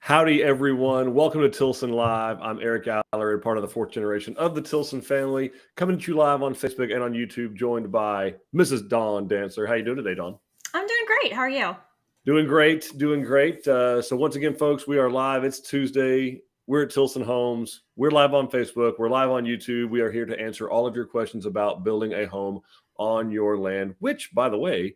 Howdy, everyone. Welcome to Tilson Live. I'm Eric Allery, part of the fourth generation of the Tilson family, coming to you live on Facebook and on YouTube, joined by Mrs. Dawn Dancer. How you doing today, Dawn? I'm doing great. How are you? Doing great, doing great. So once again, folks, we are live. It's Tuesday. We're at Tilson Homes. We're live on Facebook. We're live on YouTube. We are here to answer all of your questions about building a home on your land, which, by the way,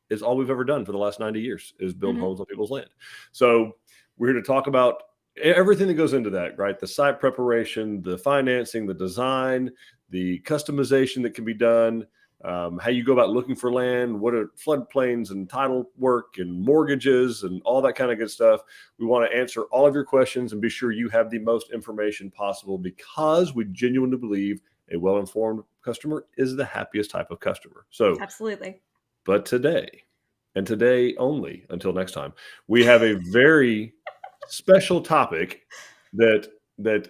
is all we've ever done for the last 90 years, is build homes on people's land. So we're here to talk about everything that goes into that, right? The site preparation, the financing, the design, the customization that can be done, how you go about looking for land, what are floodplains and title work and mortgages and all that kind of good stuff. We want to answer all of your questions and be sure you have the most information possible, because we genuinely believe a well-informed customer is the happiest type of customer. So absolutely. But today, and today only until next time, we have a very special topic that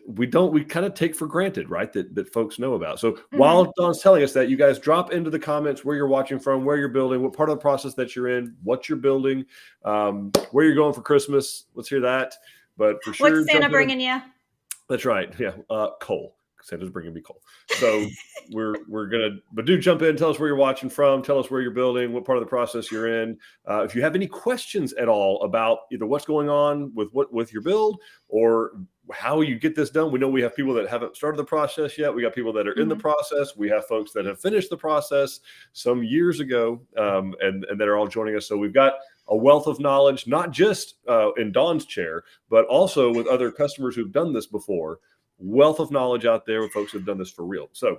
we kind of take for granted, right? That folks know about. So while Dawn's telling us that, you guys drop into the comments where you're watching from, where you're building, what part of the process that you're in, what you're building, where you're going for Christmas. Let's hear that. But for sure, what's Santa bringing you? That's right. Yeah, coal. Santa's bringing me coal. So we're gonna, but do jump in, tell us where you're watching from, tell us where you're building, what part of the process you're in. If you have any questions at all about either what's going on with your build or how you get this done. We know we have people that haven't started the process yet. We got people that are in the process. We have folks that have finished the process some years ago, and that are all joining us. So we've got a wealth of knowledge, not just in Dawn's chair, but also with other customers who've done this before. Wealth of knowledge out there with folks who've done this for real. So,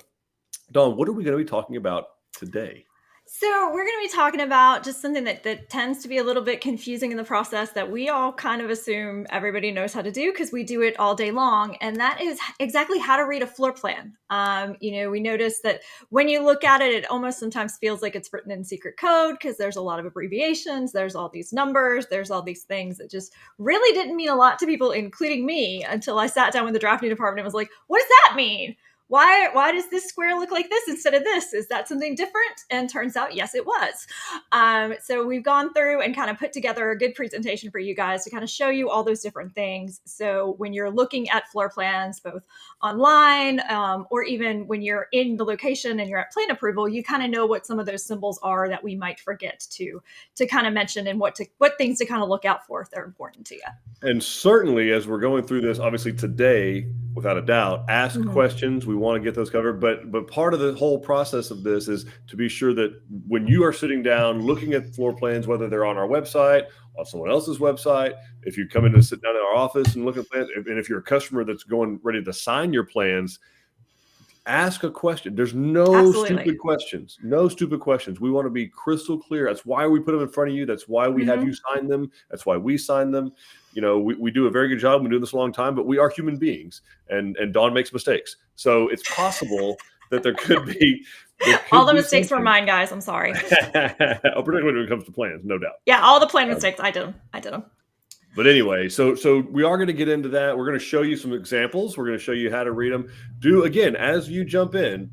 Dawn, what are we going to be talking about today? So we're going to be talking about just something that tends to be a little bit confusing in the process that we all kind of assume everybody knows how to do because we do it all day long. And that is exactly how to read a floor plan. We notice that when you look at it, it almost sometimes feels like it's written in secret code because there's a lot of abbreviations. There's all these numbers. There's all these things that just really didn't mean a lot to people, including me, until I sat down with the drafting department and was like, what does that mean? Why does this square look like this instead of this? Is that something different? And turns out, yes, it was. So we've gone through and kind of put together a good presentation for you guys to kind of show you all those different things. So when you're looking at floor plans, both online or even when you're in the location and you're at plan approval, you kind of know what some of those symbols are that we might forget to kind of mention and what things to kind of look out for if they're important to you. And certainly, as we're going through this, obviously today, without a doubt, ask questions. We want to get those covered. But part of the whole process of this is to be sure that when you are sitting down looking at floor plans, whether they're on our website, on someone else's website, if you come in to sit down in our office and look at plans, and if you're a customer that's going ready to sign your plans, ask a question. There's no stupid questions. No stupid questions. We want to be crystal clear. That's why we put them in front of you. That's why we have you sign them. That's why we sign them. We do a very good job. We've been doing this a long time, but we are human beings, and Dawn makes mistakes. So it's possible that there could be all the mistakes were mine, guys. I'm sorry. Particularly when it comes to plans, no doubt. Yeah, all the plan mistakes. I did them. But anyway, so we are going to get into that. We're going to show you some examples. We're going to show you how to read them. Again, as you jump in,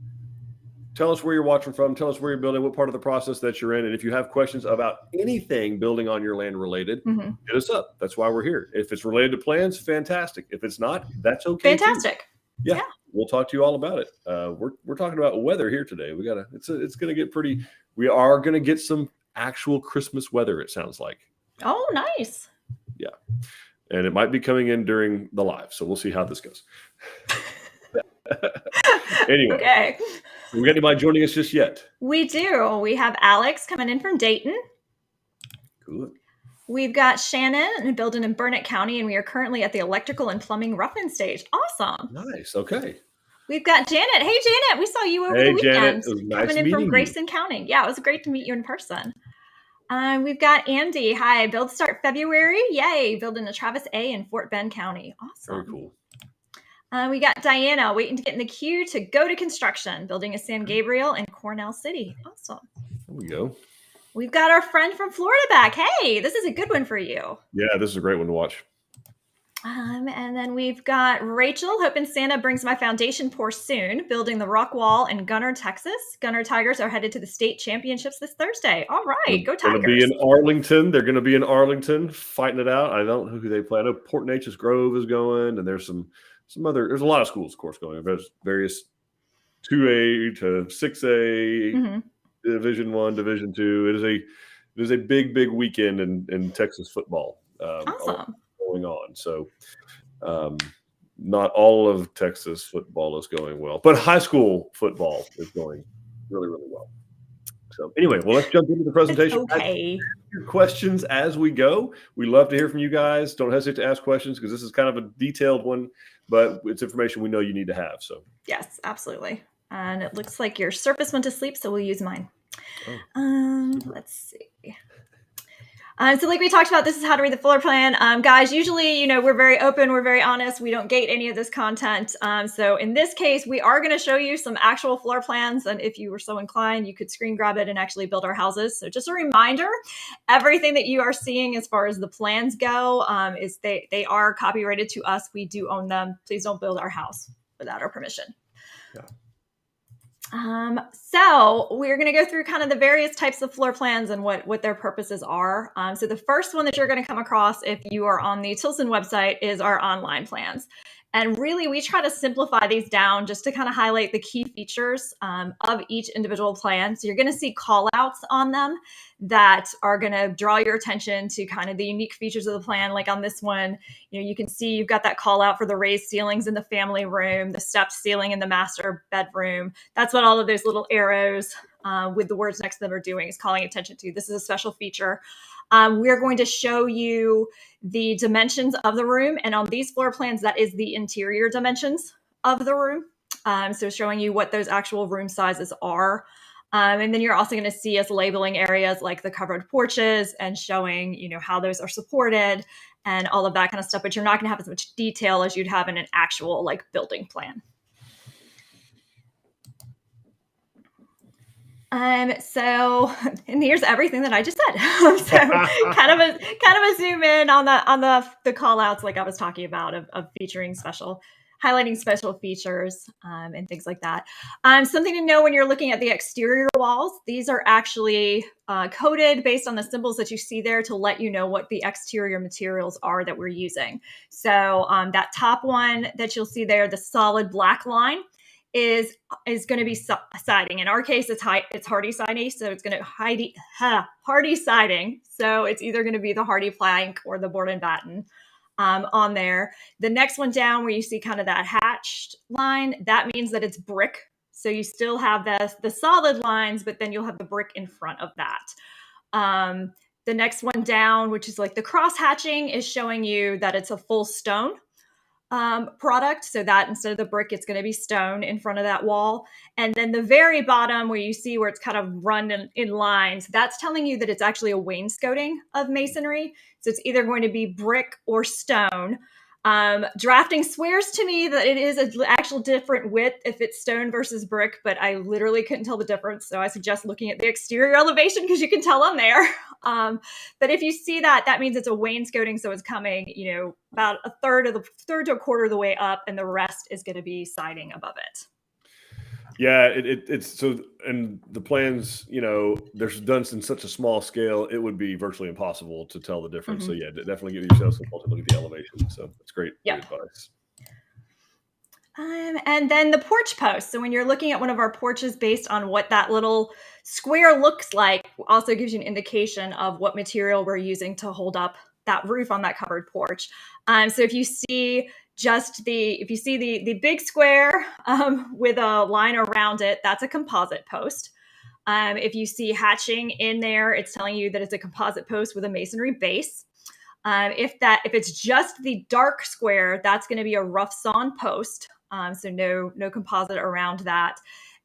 tell us where you're watching from. Tell us where you're building, what part of the process that you're in. And if you have questions about anything building on your land related, hit us up. That's why we're here. If it's related to plans, fantastic. If it's not, that's okay. Fantastic. Yeah. We'll talk to you all about it. We're talking about weather here today. It's going to get pretty. We are going to get some actual Christmas weather, it sounds like. Oh, nice. Yeah. And it might be coming in during the live. So we'll see how this goes. Anyway. Okay. We got anybody joining us just yet? We do. We have Alex coming in from Dayton. Cool. We've got Shannon building in Burnett County, and we are currently at the electrical and plumbing rough-in stage. Awesome. Nice. Okay. We've got Janet. Hey, Janet, we saw you over Hey, the Janet. weekend. It was nice coming in from meeting you. Grayson County. Yeah, it was great to meet you in person. We've got Andy. Hi, build start February. Yay, building a Travis A in Fort Bend County. Awesome. Very cool. We got Diana waiting to get in the queue to go to construction, building a San Gabriel in Cornell City. Awesome. There we go. We've got our friend from Florida back. Hey, this is a good one for you. Yeah, this is a great one to watch. And then we've got Rachel, hoping Santa brings my foundation pour soon, building the rock wall in Gunner, Texas. Gunner Tigers are headed to the state championships this Thursday. All right, go Tigers. They're going to be in Arlington. They're going to be in Arlington fighting it out. I don't know who they play. I know Port Neches Grove is going, and there's some other. There's a lot of schools, of course, going. There's various 2A to 6A, Division 1, Division 2. It is a big weekend in Texas football. Awesome. Going on. So not all of Texas football is going well, but high school football is going really well. So anyway, well, let's jump into the presentation. Okay. Your questions as we go. We love to hear from you guys. Don't hesitate to ask questions because this is kind of a detailed one, but it's information we know you need to have. So yes, absolutely. And it looks like your Surface went to sleep, so we'll use mine. Let's see. So like we talked about, this is how to read the floor plan. Guys, usually, we're very open, we're very honest. We don't gate any of this content. So in this case, we are going to show you some actual floor plans. And if you were so inclined, you could screen grab it and actually build our houses. So just a reminder, everything that you are seeing as far as the plans go, is they are copyrighted to us. We do own them. Please don't build our house without our permission. Yeah. So we're going to go through kind of the various types of floor plans and what their purposes are. So the first one that you're going to come across if you are on the Tilson website is our online plans. And really, we try to simplify these down just to kind of highlight the key features of each individual plan. So you're going to see call outs on them that are going to draw your attention to kind of the unique features of the plan. Like on this one, you can see you've got that call out for the raised ceilings in the family room, the stepped ceiling in the master bedroom. That's what all of those little arrows with the words next to them are doing, is calling attention to. This is a special feature. We're going to show you the dimensions of the room. And on these floor plans, that is the interior dimensions of the room. So showing you what those actual room sizes are. And then you're also going to see us labeling areas like the covered porches and showing, how those are supported and all of that kind of stuff. But you're not going to have as much detail as you'd have in an actual building plan. And here's everything that I just said. So kind of a zoom in on the call outs, like I was talking about, of featuring highlighting special features and things like that. Something to know when you're looking at the exterior walls, these are actually coded based on the symbols that you see there to let you know what the exterior materials are that we're using. So that top one that you'll see there, the solid black line, is going to be siding. In our case, it's hardy siding, so it's going to hardy siding. So it's either going to be the hardy plank or the board and batten on there. The next one down, where you see kind of that hatched line, that means that it's brick. So you still have the solid lines, but then you'll have the brick in front of that. The next one down, which is like the cross hatching, is showing you that it's a full stone product, so that instead of the brick, it's going to be stone in front of that wall. And then the very bottom, where you see where it's kind of run in lines, that's telling you that it's actually a wainscoting of masonry. So it's either going to be brick or stone. Drafting swears to me that it is an actual different width if it's stone versus brick, but I literally couldn't tell the difference. So I suggest looking at the exterior elevation because you can tell on there. But if you see that means it's a wainscoting. So it's coming, about a third to a quarter of the way up, and the rest is going to be siding above it. Yeah, it's so, and the plans, they're done in such a small scale, it would be virtually impossible to tell the difference. So yeah, definitely give yourself some time to look at the elevation. So that's great advice. And then the porch post. So when you're looking at one of our porches based on what that little square looks like, also gives you an indication of what material we're using to hold up that roof on that covered porch. So if you see if you see the big square with a line around it, that's a composite post. If you see hatching in there, it's telling you that it's a composite post with a masonry base. If it's just the dark square, that's going to be a rough sawn post. So no composite around that.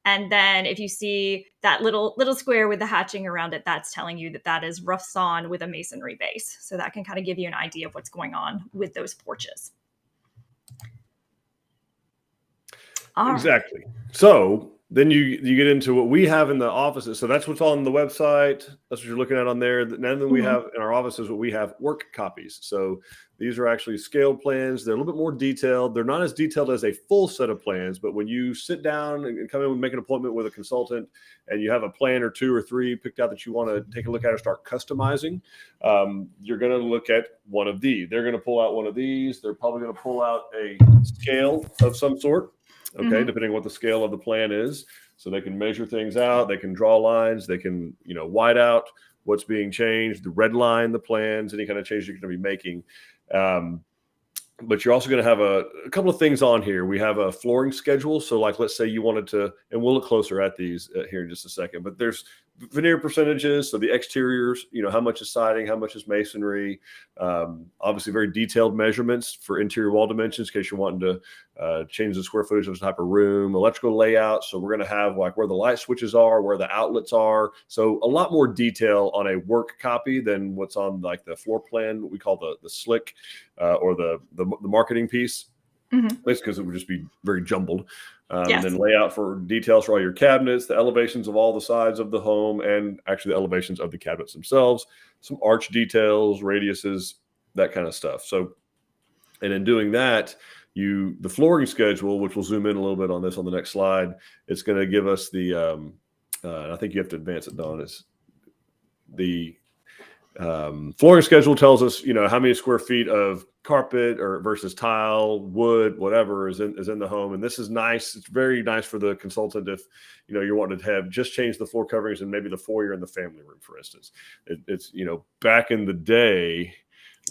And then if you see that little square with the hatching around it, that's telling you that is rough sawn with a masonry base. So that can kind of give you an idea of what's going on with those porches. Exactly. So then you get into what we have in the offices. So that's what's on the website. That's what you're looking at on there. And then we have in our offices what we have work copies. So these are actually scaled plans. They're a little bit more detailed. They're not as detailed as a full set of plans, but when you sit down and come in and make an appointment with a consultant and you have a plan or two or three picked out that you want to take a look at or start customizing, you're going to look at one of these. They're going to pull out one of these. They're probably going to pull out a scale of some sort. Okay, depending on what the scale of the plan is. So they can measure things out, they can draw lines, they can, white out what's being changed, the red line, the plans, any kind of change you're going to be making. But you're also going to have a couple of things on here. We have a flooring schedule. So like, let's say you wanted to, and we'll look closer at these here in just a second, but there's veneer percentages. So the exteriors, how much is siding, how much is masonry, obviously very detailed measurements for interior wall dimensions in case you're wanting to change the square footage of the type of room, electrical layout. So we're going to have like where the light switches are, where the outlets are. So a lot more detail on a work copy than what's on like the floor plan, what we call the slick or the marketing piece. Basically because it would just be very jumbled. Yes. And then layout for details for all your cabinets, the elevations of all the sides of the home, and actually the elevations of the cabinets themselves, some arch details, radiuses, that kind of stuff. So, and in doing that, the flooring schedule, which we'll zoom in a little bit on this on the next slide, it's going to give us the, I think you have to advance it, Don, is the flooring schedule tells us, how many square feet of carpet or versus tile, wood, whatever is in the home. And this is nice. It's very nice for the consultant if, you're wanting to have just change the floor coverings and maybe the foyer in the family room, for instance. It's, back in the day,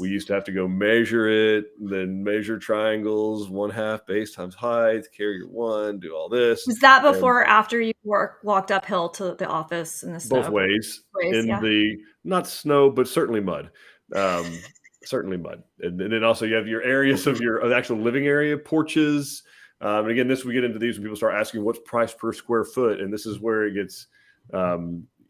we used to have to go measure it, then measure triangles, 1/2 base times height, carrier 1, do all this. Was that before or after you walked uphill to the office in the snow? Both ways. In the, not snow, but certainly mud. Certainly mud. And then also you have your areas of your actual living area, porches. And again, we get into these when people start asking what's price per square foot. And this is where it gets, a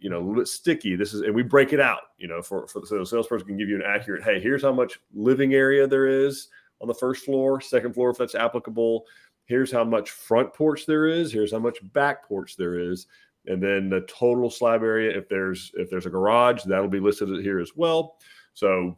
little bit sticky. And we break it out, so the salesperson can give you an accurate, hey, here's how much living area there is on the first floor, second floor, if that's applicable. Here's how much front porch there is. Here's how much back porch there is. And then the total slab area, if there's a garage, that'll be listed here as well. So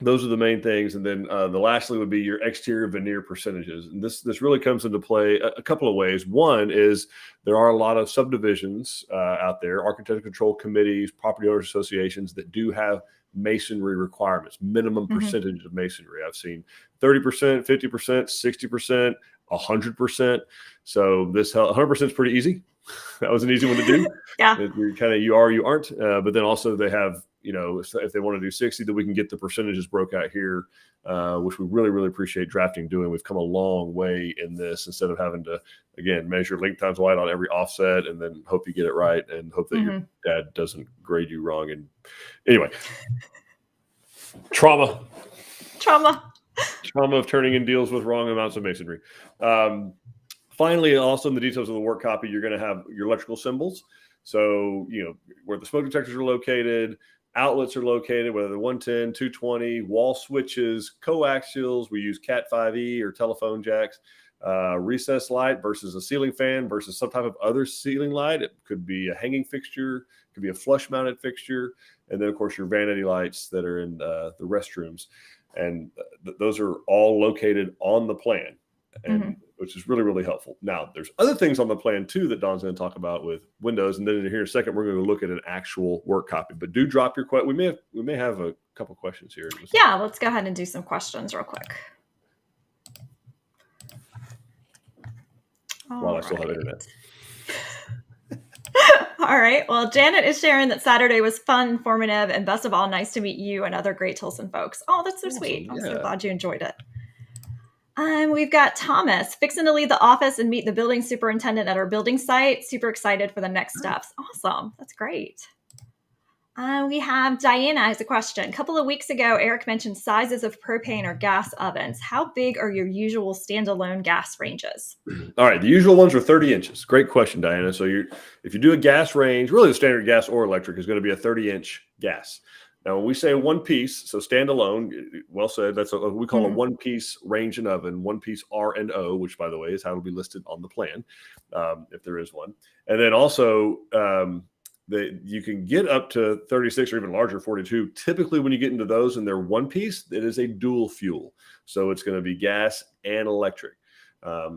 those are the main things. And then the lastly would be your exterior veneer percentages. And this really comes into play a couple of ways. One is there are a lot of subdivisions out there, architecture control committees, property owners associations that do have masonry requirements, minimum percentage of masonry. I've seen 30%, 50%, 60%, 100%. So this 100% is pretty easy. That was an easy one to do. Yeah. You're kind of, you are, you aren't. But then also they have, if they want to do 60, then we can get the percentages broke out here, which we really, really appreciate drafting doing. We've come a long way in this instead of having to, again, measure length times wide on every offset and then hope you get it right and hope that your dad doesn't grade you wrong. And anyway, trauma of turning in deals with wrong amounts of masonry. Finally, also in the details of the work copy, you're going to have your electrical symbols. So, where the smoke detectors are located, outlets are located, whether they're 110, 220, wall switches, coaxials. We use Cat 5e or telephone jacks, recessed light versus a ceiling fan versus some type of other ceiling light. It could be a hanging fixture, it could be a flush mounted fixture. And then, of course, your vanity lights that are in the restrooms. And those are all located on the plan. And which is really, really helpful. Now, there's other things on the plan too that Don's going to talk about with windows, and then here in a second we're going to look at an actual work copy. But do drop your question. We may have a couple questions here. Yeah, let's go ahead and do some questions real quick. While I still have internet. All right. Well, Janet is sharing that Saturday was fun, informative, and best of all, nice to meet you and other great Tilson folks. Oh, that's so sweet. I'm so glad you enjoyed it. We've got Thomas fixing to leave the office and meet the building superintendent at our building site. Super excited for the next steps. Awesome. That's great. We have Diana has a question. A couple of weeks ago, Eric mentioned sizes of propane or gas ovens. How big are your usual standalone gas ranges? All right, the usual ones are 30 inches. Great question, Diana. So if you do a gas range, really the standard gas or electric is going to be a 30-inch gas. Now, when we say one piece, so standalone, well said, that's what we call a one-piece range and oven, one-piece R&O, which, by the way, is how it'll be listed on the plan, if there is one. And then also, you can get up to 36 or even larger, 42. Typically, when you get into those and they're one piece, it is a dual fuel. So it's going to be gas and electric.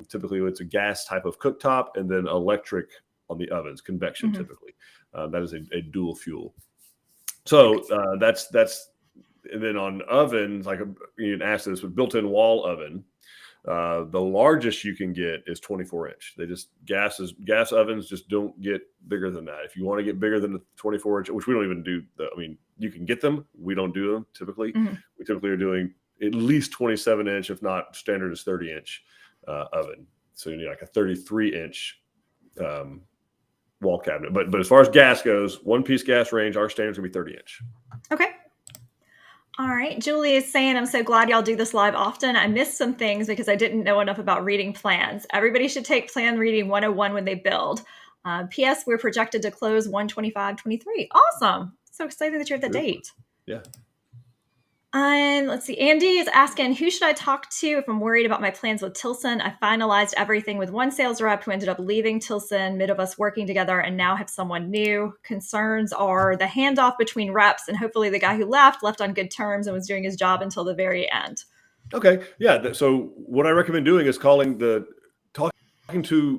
Typically, it's a gas type of cooktop and then electric on the ovens, convection typically. That is a dual fuel. So that's and then on ovens, like you can ask this with built-in wall oven, the largest you can get is 24-inch. They just gas ovens just don't get bigger than that. If you want to get bigger than the 24-inch, which we don't even do, you can get them. We don't do them typically. We typically are doing at least 27-inch, if not standard is 30-inch oven. So you need like a 33-inch wall cabinet. But as far as gas goes, one piece gas range, our standard's gonna be 30-inch. Okay. All right. Julie is saying, I'm so glad y'all do this live often. I missed some things because I didn't know enough about reading plans. Everybody should take plan reading 101 when they build. P.S. We're projected to close 1/25/23. Awesome. So excited that you're at the date. Yeah. And let's see. Andy is asking, who should I talk to if I'm worried about my plans with Tilson? I finalized everything with one sales rep who ended up leaving Tilson, mid of us working together, and now have someone new. Concerns are the handoff between reps, and hopefully the guy who left on good terms and was doing his job until the very end. Okay. Yeah. So what I recommend doing is talking to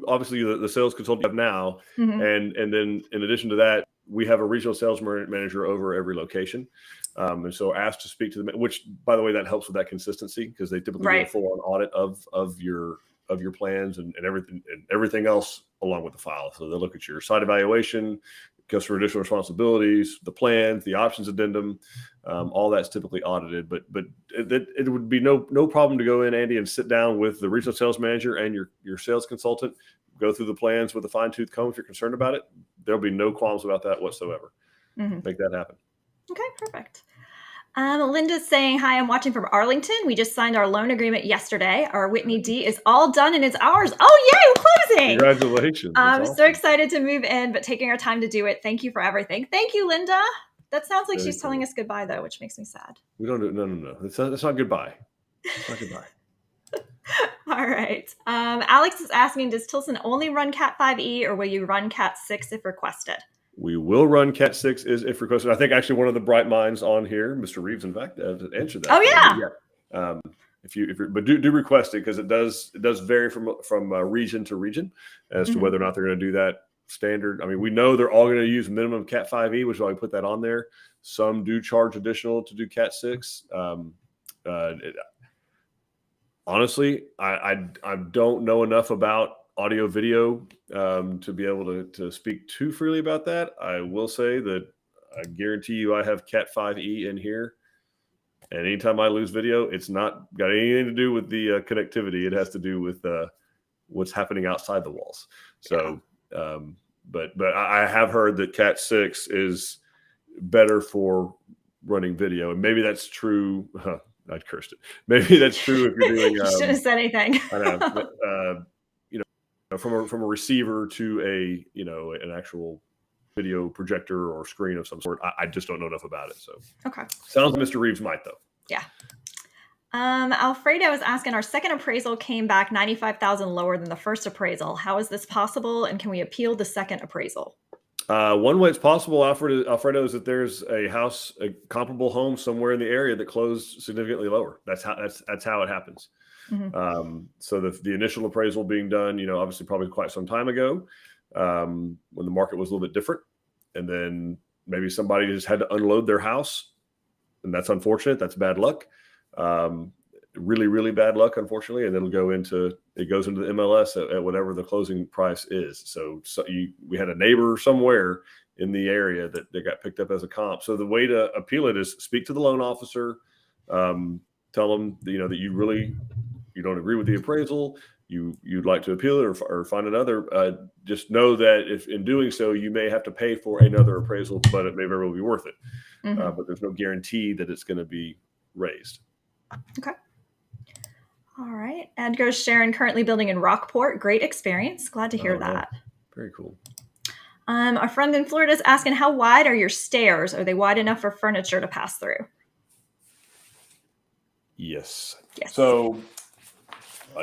obviously the sales consultant you have now, and then in addition to that, we have a regional sales manager over every location. And so asked to speak to them, which, by the way, that helps with that consistency because they typically do a full-on audit of your plans and everything else along with the file. So they'll look at your site evaluation, customer additional responsibilities, the plans, the options addendum, all that's typically audited. But it would be no problem to go in, Andy, and sit down with the regional sales manager and your sales consultant, go through the plans with a fine-tooth comb if you're concerned about it. There'll be no qualms about that whatsoever. Make that happen. Okay, perfect. Linda's saying, hi, I'm watching from Arlington. We just signed our loan agreement yesterday. Our Whitney D is all done and it's ours. Oh, yay, we're closing. Congratulations. I'm so excited to move in, but taking our time to do it. Thank you for everything. Thank you, Linda. That sounds like she's telling us goodbye, though, which makes me sad. We don't do no. It's not goodbye. It's not goodbye. All right. Alex is asking, does Tilson only run Cat 5e or will you run Cat 6 if requested? We will run Cat 6 if requested. I think actually one of the bright minds on here, Mr. Reeves, in fact, answered that. Oh, yeah. But do request it because it does vary from region to region as to whether or not they're going to do that standard. I mean, we know they're all going to use minimum Cat 5e, which is why we put that on there. Some do charge additional to do Cat 6. Honestly, I don't know enough about audio video to be able to speak too freely about that. I will say that I guarantee you I have Cat 5e in here, and anytime I lose video, it's not got anything to do with the connectivity. It has to do with what's happening outside the walls. So but I have heard that Cat 6 is better for running video, and maybe that's true. I cursed it. Maybe that's true if you're doing. You shouldn't have said anything. I know. But, from a receiver to an actual video projector or screen of some sort, I just don't know enough about it. So okay, sounds like Mr. Reeves might though. Yeah. Alfredo is asking, our second appraisal came back $95,000 lower than the first appraisal. How is this possible, and can we appeal the second appraisal? One way it's possible, Alfredo, is that there's a comparable home somewhere in the area that closed significantly lower. That's how it happens. So the initial appraisal being done, obviously probably quite some time ago, when the market was a little bit different, and then maybe somebody just had to unload their house, and that's unfortunate. That's bad luck. Really, really bad luck, unfortunately, and it goes into the MLS at whatever the closing price is. So we had a neighbor somewhere in the area that got picked up as a comp. So the way to appeal it is speak to the loan officer, tell them that you really you don't agree with the appraisal, you'd like to appeal it or find another, just know that if in doing so, you may have to pay for another appraisal, but it may very well be worth it. But there's no guarantee that it's going to be raised. Okay. All right. Edgar Sharon, currently building in Rockport. Great experience. Glad to hear that. No. Very cool. Our friend in Florida is asking, how wide are your stairs? Are they wide enough for furniture to pass through? Yes. Yes. So,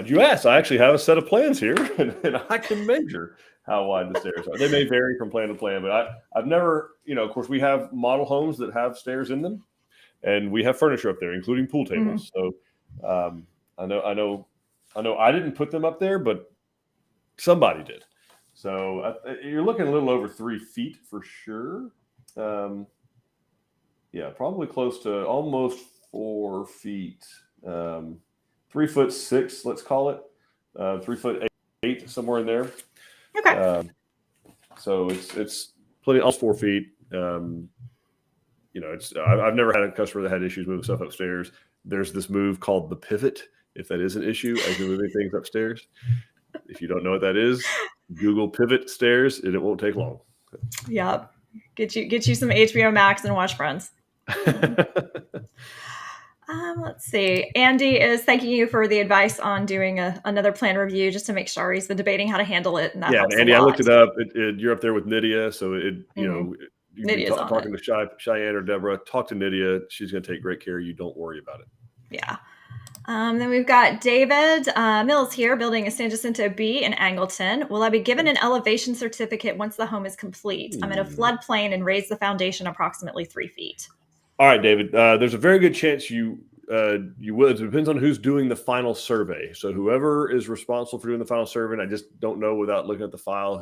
you asked. I actually have a set of plans here, and I can measure how wide the stairs are. They may vary from plan to plan, but I've never, of course, we have model homes that have stairs in them, and we have furniture up there, including pool tables. So, I know, I didn't put them up there, but somebody did. So you're looking a little over 3 feet for sure. Yeah, probably close to almost 4 feet. 3'6", let's call it. 3'8", somewhere in there. Okay. So it's plenty, almost 4 feet. I've never had a customer that had issues moving stuff upstairs. There's this move called the pivot, if that is an issue as you're moving things upstairs. If you don't know what that is, Google pivot stairs, and it won't take long. Yep. Get you some HBO Max and watch Friends. Let's see. Andy is thanking you for the advice on doing another plan review just to make sure. He's been debating how to handle it, and that helps Andy, a lot. I looked it up. You're up there with Nydia, so you can be talking to Cheyenne or Deborah. Talk to Nydia. She's going to take great care of you. Don't worry about it. Yeah. Then we've got David Mills here, building a San Jacinto B in Angleton. Will I be given an elevation certificate once the home is complete? I'm in a floodplain and raised the foundation approximately 3 feet. All right, David. There's a very good chance you will. It depends on who's doing the final survey. So whoever is responsible for doing the final survey, and I just don't know without looking at the file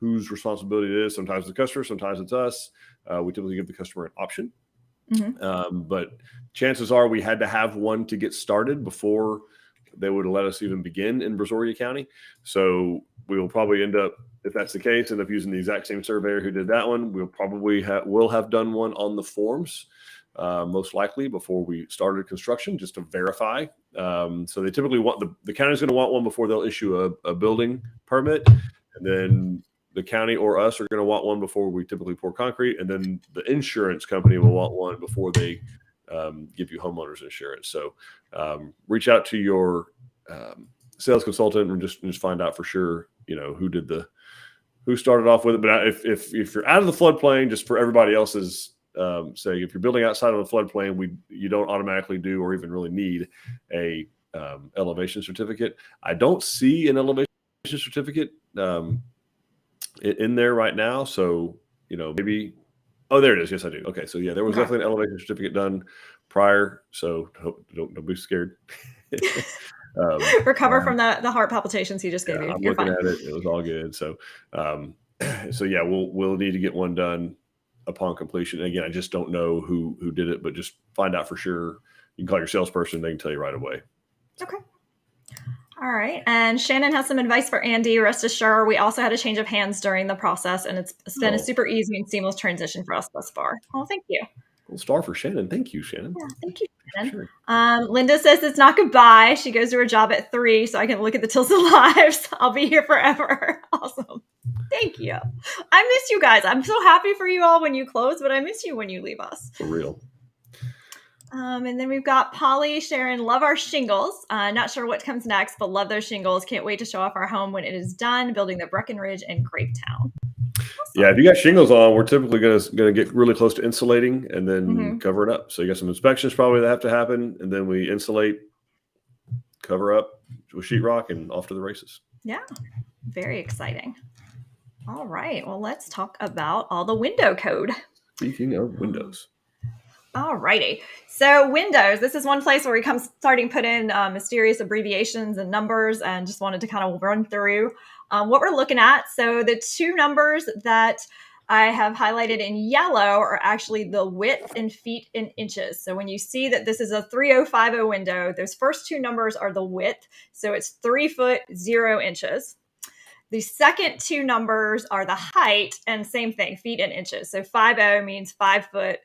whose responsibility it is. Sometimes the customer, sometimes it's us. We typically give the customer an option. But chances are we had to have one to get started before they would let us even begin in Brazoria County. So we will probably end up, if that's the case, end up using the exact same surveyor who did that one. We'll probably will have done one on the forms, most likely before we started construction, just to verify. So they typically want the county's going to want one before they'll issue a building permit, and then the county or us are going to want one before we typically pour concrete, and then the insurance company will want one before they give you homeowners insurance. So reach out to your sales consultant and just find out for sure, who started off with it. But if you're out of the floodplain, just for everybody else's sake, if you're building outside of the floodplain, you don't automatically do or even really need a elevation certificate. I don't see an elevation certificate in there right now. So, maybe, there it is. Yes, I do. Okay. So yeah, there was definitely an elevation certificate done prior. So don't be scared. Recover from the heart palpitations he just gave you. I'm You're looking fine. at it. It was all good. So, so yeah, we'll need to get one done upon completion. And again, I just don't know who did it, but just find out for sure. You can call your salesperson. They can tell you right away. Okay. All right. And Shannon has some advice for Andy. Rest assured, we also had a change of hands during the process, and it's been a super easy and seamless transition for us thus far. Oh, thank you. Well, star for Shannon. Thank you, Shannon. Yeah, thank you, Shannon. Sure. Linda says it's not goodbye. She goes to her job at 3, so I can look at the Tilson lives. I'll be here forever. Awesome. Thank you. I miss you guys. I'm so happy for you all when you close, but I miss you when you leave us. For real. And then we've got Polly, Sharon, love our shingles. Not sure what comes next, but love those shingles. Can't wait to show off our home when it is done, building the Breckenridge in Grapetown. Awesome. Yeah, if you got shingles on, we're typically going to get really close to insulating and then cover it up. So you got some inspections probably that have to happen, and then we insulate, cover up with sheetrock, and off to the races. Yeah, very exciting. All right, well, let's talk about all the window code. Speaking of windows. All righty. So Windows, this is one place where we starting to put in mysterious abbreviations and numbers, and just wanted to kind of run through what we're looking at. So the 2 numbers that I have highlighted in yellow are actually the width in feet and inches. So when you see that this is a 3050 window, those first 2 numbers are the width. So it's 3 foot 0 inches. The second 2 numbers are the height, and same thing, feet and inches. So 50 means 5 foot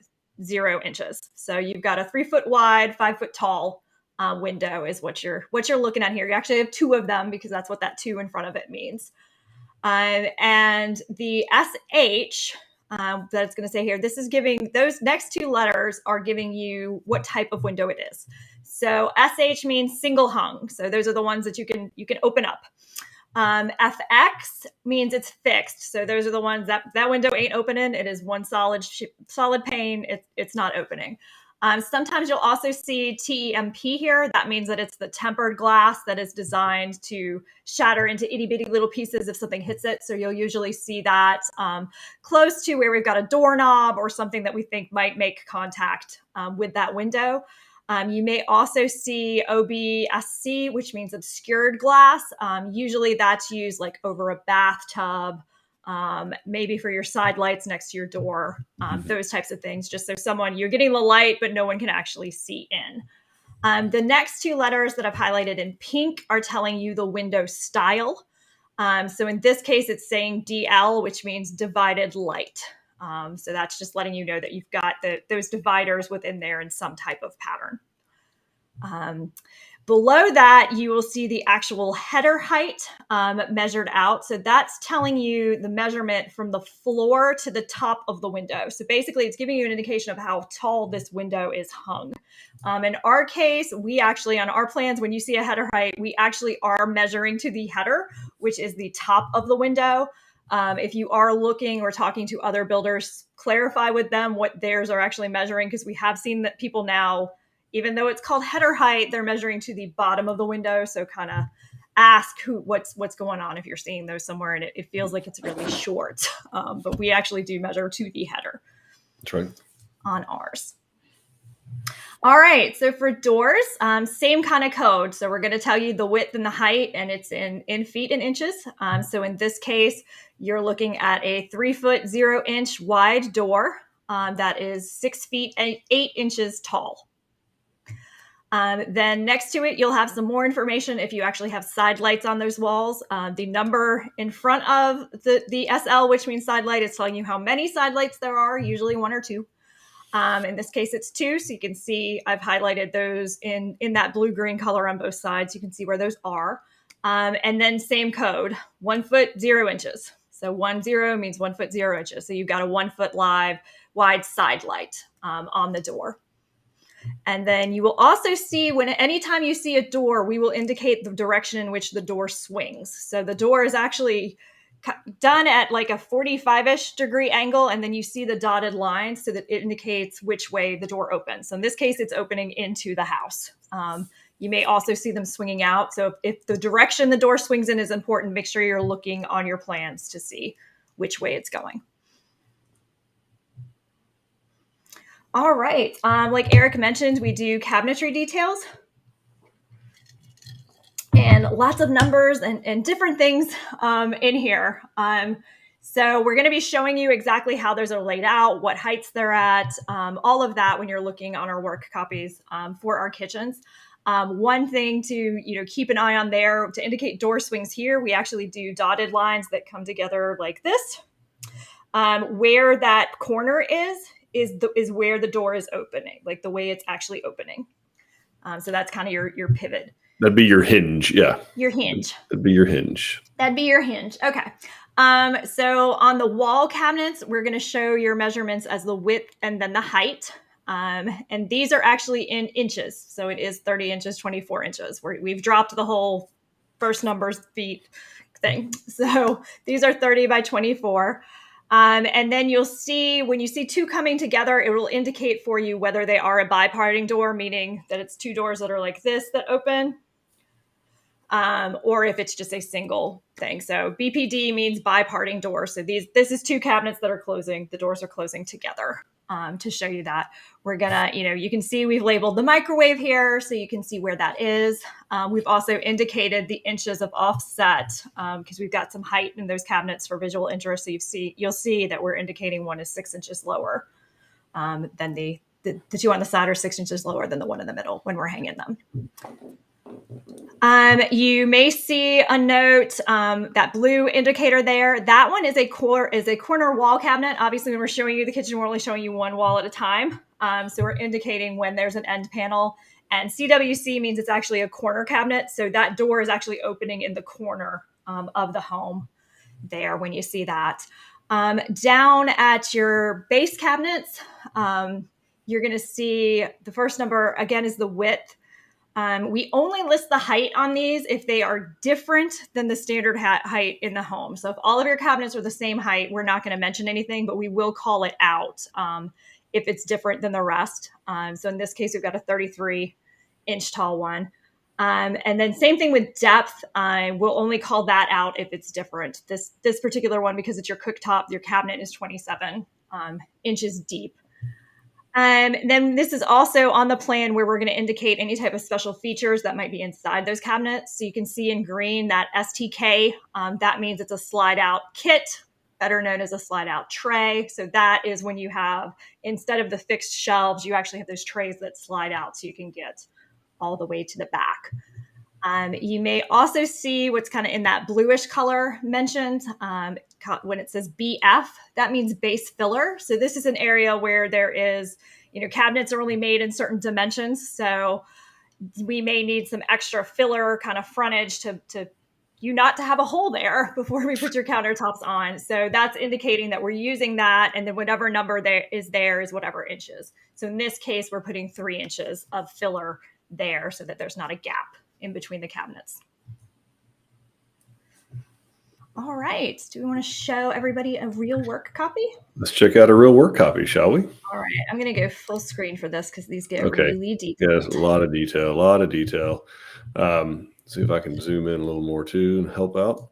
0 inches. So you've got a 3 foot wide, 5 foot tall window is what you're looking at here. You actually have two of them because that's what that 2 in front of it means. And the SH that it's going to say here, this is giving, those next 2 letters are giving you what type of window it is. So SH means single hung. So those are the ones that you can open up. FX means it's fixed. So those are the ones that window ain't opening. It is one solid pane. It's not opening. Sometimes you'll also see TEMP here. That means that it's the tempered glass that is designed to shatter into itty bitty little pieces if something hits it. So you'll usually see that close to where we've got a doorknob or something that we think might make contact with that window. You may also see OBSC, which means obscured glass. Usually that's used like over a bathtub, maybe for your side lights next to your door, those types of things, just so you're getting the light, but no one can actually see in. The next 2 letters that I've highlighted in pink are telling you the window style. So in this case, it's saying DL, which means divided light. So that's just letting you know that you've got those dividers within there in some type of pattern. Below that, you will see the actual header height measured out. So that's telling you the measurement from the floor to the top of the window. So basically, it's giving you an indication of how tall this window is hung. In our case, we actually, on our plans, when you see a header height, we actually are measuring to the header, which is the top of the window. If you are looking or talking to other builders, clarify with them what theirs are actually measuring, because we have seen that people now, even though it's called header height, they're measuring to the bottom of the window. So kind of ask what's going on if you're seeing those somewhere and it feels like it's really short. But we actually do measure to the header. That's right. On ours. All right, so for doors, same kind of code. So we're going to tell you the width and the height, and it's in feet and inches. So in this case, you're looking at a 3 foot 0 inch wide door that is 6 feet and 8 inches tall. Then next to it, you'll have some more information if you actually have side lights on those walls. The number in front of the SL, which means side light, is telling you how many side lights there are, usually 1 or 2. In this case, it's 2. So you can see I've highlighted those in that blue-green color on both sides. You can see where those are. And then same code, 1 foot 0 inches. So 10 means 1 foot 0 inches. So you've got a 1 foot wide side light on the door. And then you will also see anytime you see a door, we will indicate the direction in which the door swings. So the door is actually done at like a 45-ish degree angle, and then you see the dotted line so that it indicates which way the door opens. So in this case, it's opening into the house. You may also see them swinging out. So if the direction the door swings in is important, make sure you're looking on your plans to see which way it's going. All right, like Eric mentioned, we do cabinetry details and lots of numbers and different things in here. So we're going to be showing you exactly how those are laid out, what heights they're at, all of that when you're looking on our work copies for our kitchens. One thing to keep an eye on there to indicate door swings here, we actually do dotted lines that come together like this. Where that corner is where the door is opening, like the way it's actually opening. So that's kind of your pivot. That'd be your hinge, yeah. Your hinge. That'd be your hinge. That'd be your hinge. Okay. So on the wall cabinets, we're going to show your measurements as the width and then the height. And these are actually in inches. So it is 30 inches, 24 inches. We've dropped the whole first numbers feet thing. So these are 30 by 24. And then you'll see when you see 2 coming together, it will indicate for you whether they are a biparting door, meaning that it's 2 doors that are like this that open, or if it's just a single thing. So BPD means biparting door. So this is 2 cabinets that are closing. The doors are closing together. To show you that, we're gonna, you can see we've labeled the microwave here, so you can see where that is. We've also indicated the inches of offset because we've got some height in those cabinets for visual interest. So you'll see that we're indicating one is 6 inches lower than the 2 on the side are 6 inches lower than the one in the middle when we're hanging them. You may see a note, that blue indicator there. That one is a corner wall cabinet. Obviously, when we're showing you the kitchen, we're only showing you one wall at a time. So we're indicating when there's an end panel. And CWC means it's actually a corner cabinet. So that door is actually opening in the corner of the home there when you see that. Down at your base cabinets, you're going to see the first number, again, is the width. We only list the height on these if they are different than the standard height in the home. So if all of your cabinets are the same height, we're not going to mention anything, but we will call it out if it's different than the rest. So in this case, we've got a 33-inch tall one. And then same thing with depth. We'll only call that out if it's different. This particular one, because it's your cooktop, your cabinet is 27 inches deep. Then this is also on the plan where we're going to indicate any type of special features that might be inside those cabinets. So you can see in green that STK, that means it's a slide out kit, better known as a slide out tray. So that is when you have, instead of the fixed shelves, you actually have those trays that slide out so you can get all the way to the back. You may also see what's kind of in that bluish color mentioned when it says BF, that means base filler. So this is an area where there is, cabinets are only made in certain dimensions. So we may need some extra filler kind of frontage to you not to have a hole there before we put your countertops on. So that's indicating that we're using that. And then whatever number there is whatever inches. So in this case, we're putting 3 inches of filler there so that there's not a gap in between the cabinets. All right. Do we want to show everybody a real work copy? Let's check out a real work copy, shall we? All right. I'm going to go full screen for this because these get really detailed. Yes, a lot of detail. See if I can zoom in a little more too and help out.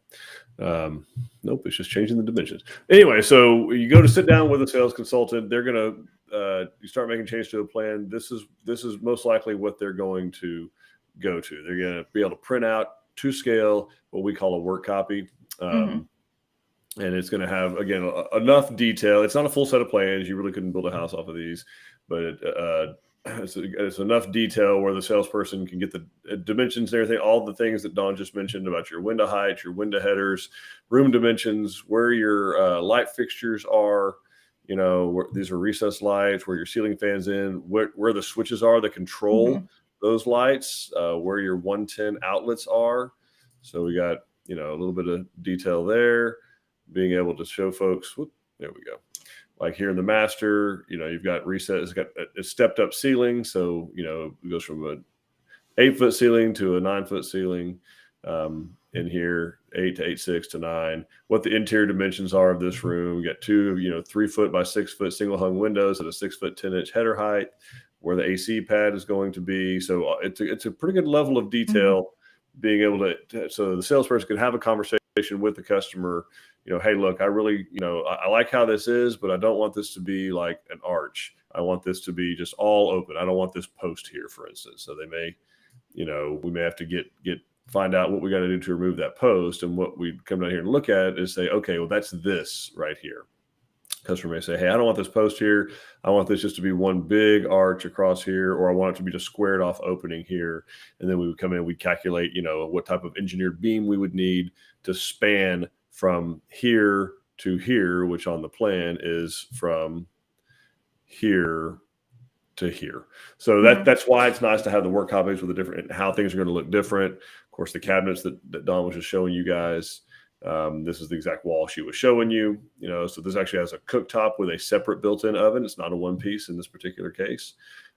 Nope, it's just changing the dimensions. Anyway, so you go to sit down with a sales consultant. They're going to you start making changes to a plan. This is most likely what they're going to go to. They're going to be able to print out to scale what we call a work copy. And it's going to have, again, enough detail. It's not a full set of plans. You really couldn't build a house off of these, but it's enough detail where the salesperson can get the dimensions and everything, all the things that Dawn just mentioned about your window height, your window headers, room dimensions, where your light fixtures are, where these are recessed lights, where your ceiling fans in, where the switches are that control those lights, where your 110 outlets are. So we got, a little bit of detail there, being able to show folks, there we go. Like here in the master, you've got recess, it's got a stepped up ceiling. So, it goes from an 8-foot ceiling to a 9-foot ceiling. In here, 8 to 8.6 to 9. What the interior dimensions are of this room. We got 2, 3-foot by 6-foot single hung windows at a 6-foot 10-inch header height, where the AC pad is going to be. So it's a pretty good level of detail. Being able to, so the salesperson can have a conversation with the customer, hey, look, I really, I like how this is, but I don't want this to be like an arch. I want this to be just all open. I don't want this post here, for instance. So they may, we may have to find out what we got to do to remove that post. And what we come down here and look at is say, okay, well, that's this right here. Customer may say, hey, I don't want this post here. I want this just to be one big arch across here, or I want it to be just squared off opening here. And then we would come in, we'd calculate, what type of engineered beam we would need to span from here to here, which on the plan is from here to here. So that's why it's nice to have the work copies with the different, how things are going to look different. Of course, the cabinets that Dawn was just showing you guys. This is the exact wall she was showing you, so this actually has a cooktop with a separate built-in oven. It's not a one piece in this particular case.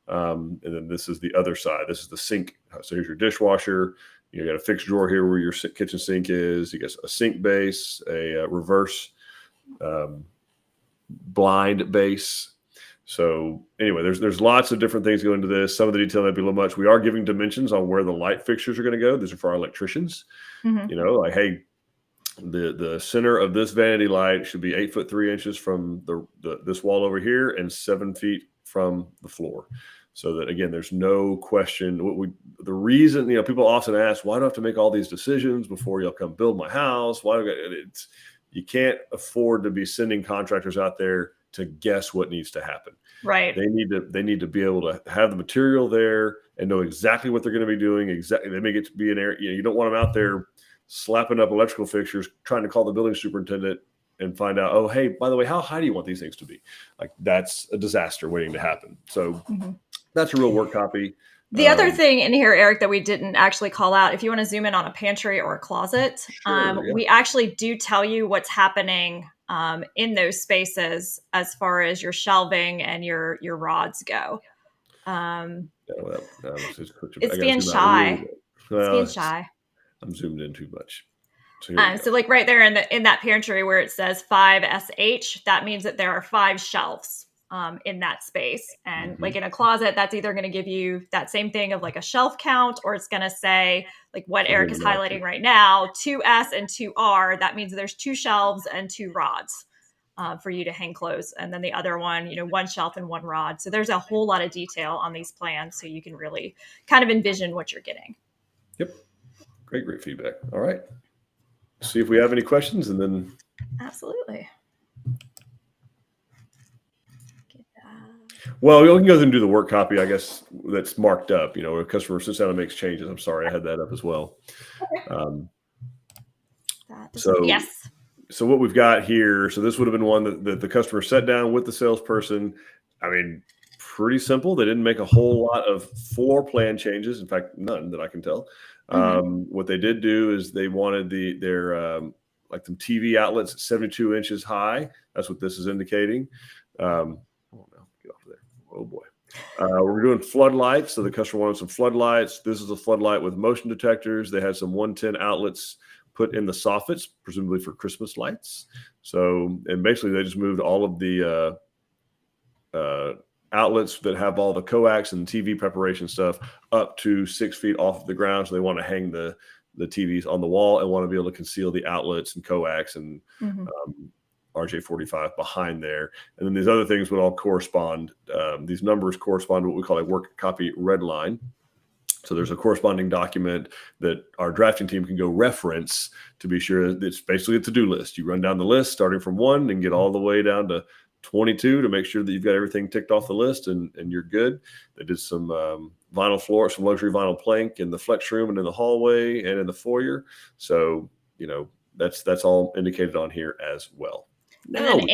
And then this is the other side. This is the sink. So here's your dishwasher. You got a fixed drawer here where your kitchen sink is. You got a sink base, a reverse blind base. So anyway, there's lots of different things going into this. Some of the detail might be a little much. We are giving dimensions on where the light fixtures are going to go. These are for our electricians. Like, hey, the center of this vanity light should be 8 foot 3 inches from this wall over here and 7 feet from the floor. So that, again, there's no question. The reason, people often ask, why do I have to make all these decisions before y'all come build my house? You can't afford to be sending contractors out there to guess what needs to happen. Right. They need to be able to have the material there and know exactly what they're going to be doing. Exactly. They may get to be an area, you don't want them out there slapping up electrical fixtures, trying to call the building superintendent and find out, oh, hey, by the way, how high do you want these things to be? Like, that's a disaster waiting to happen. So that's a real work copy. The other thing in here, Eric, that we didn't actually call out, if you want to zoom in on a pantry or a closet, Sure, yeah. we actually do tell you what's happening in those spaces as far as your shelving and your rods go. Yeah, well, it's I It's got to being zoom out a little shy. bit. It's Well, being shy. I'm zoomed in too much. So here we go. So like right there in that pantry where it says 5SH, that means that there are 5 shelves in that space. And like in a closet, that's either going to give you that same thing of like a shelf count, or it's going to say like what I'll Eric give is them out highlighting right now, 2S and 2R. That means there's 2 shelves and 2 rods for you to hang clothes. And then the other one, 1 shelf and 1 rod. So there's a whole lot of detail on these plans. So you can really kind of envision what you're getting. Yep. Great feedback. All right. See if we have any questions, and then Absolutely. well, we can go ahead and do the work copy, I guess, that's marked up. A customer sits down and makes changes. I'm sorry, I had that up as well. Okay. So yes. So what we've got here, so this would have been one that the customer sat down with the salesperson. I mean, pretty simple. They didn't make a whole lot of floor plan changes. In fact, none that I can tell. What they did do is they wanted their like some TV outlets 72 inches high. That's what this is indicating. Oh no, get off of there. Oh boy. We're doing floodlights. So the customer wanted some floodlights. This is a floodlight with motion detectors. They had some 110 outlets put in the soffits, presumably for Christmas lights. So, and basically they just moved all of the outlets that have all the coax and TV preparation stuff up to 6 feet off of the ground. So they want to hang the TVs on the wall and want to be able to conceal the outlets and coax and RJ45 behind there. And then these other things would all correspond. These numbers correspond to what we call a work copy red line. So there's a corresponding document that our drafting team can go reference to be sure that it's basically a to-do list. You run down the list starting from 1 and get all the way down to 22 to make sure that you've got everything ticked off the list and you're good. They did some vinyl floor, some luxury vinyl plank in the flex room and in the hallway and in the foyer. So, that's all indicated on here as well. And then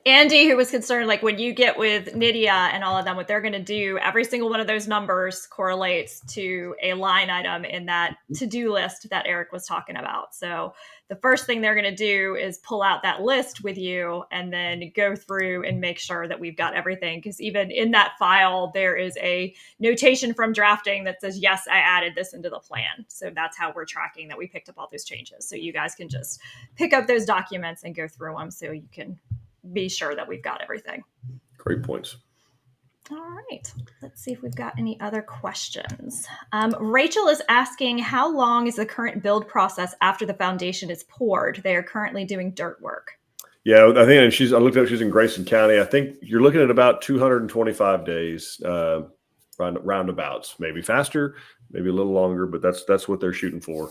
Andy, who was concerned, like when you get with Nydia and all of them, what they're going to do, every single one of those numbers correlates to a line item in that to-do list that Eric was talking about. So the first thing they're going to do is pull out that list with you and then go through and make sure that we've got everything. Because even in that file, there is a notation from drafting that says, yes, I added this into the plan. So that's how we're tracking that we picked up all those changes. So you guys can just pick up those documents and go through them so you can be sure that we've got everything. Great points. All right. Let's see if we've got any other questions. Rachel is asking, how long is the current build process after the foundation is poured? They are currently doing dirt work. Yeah, I think I looked up, she's in Grayson County. I think you're looking at about 225 days, roundabouts, maybe faster, maybe a little longer, but that's what they're shooting for.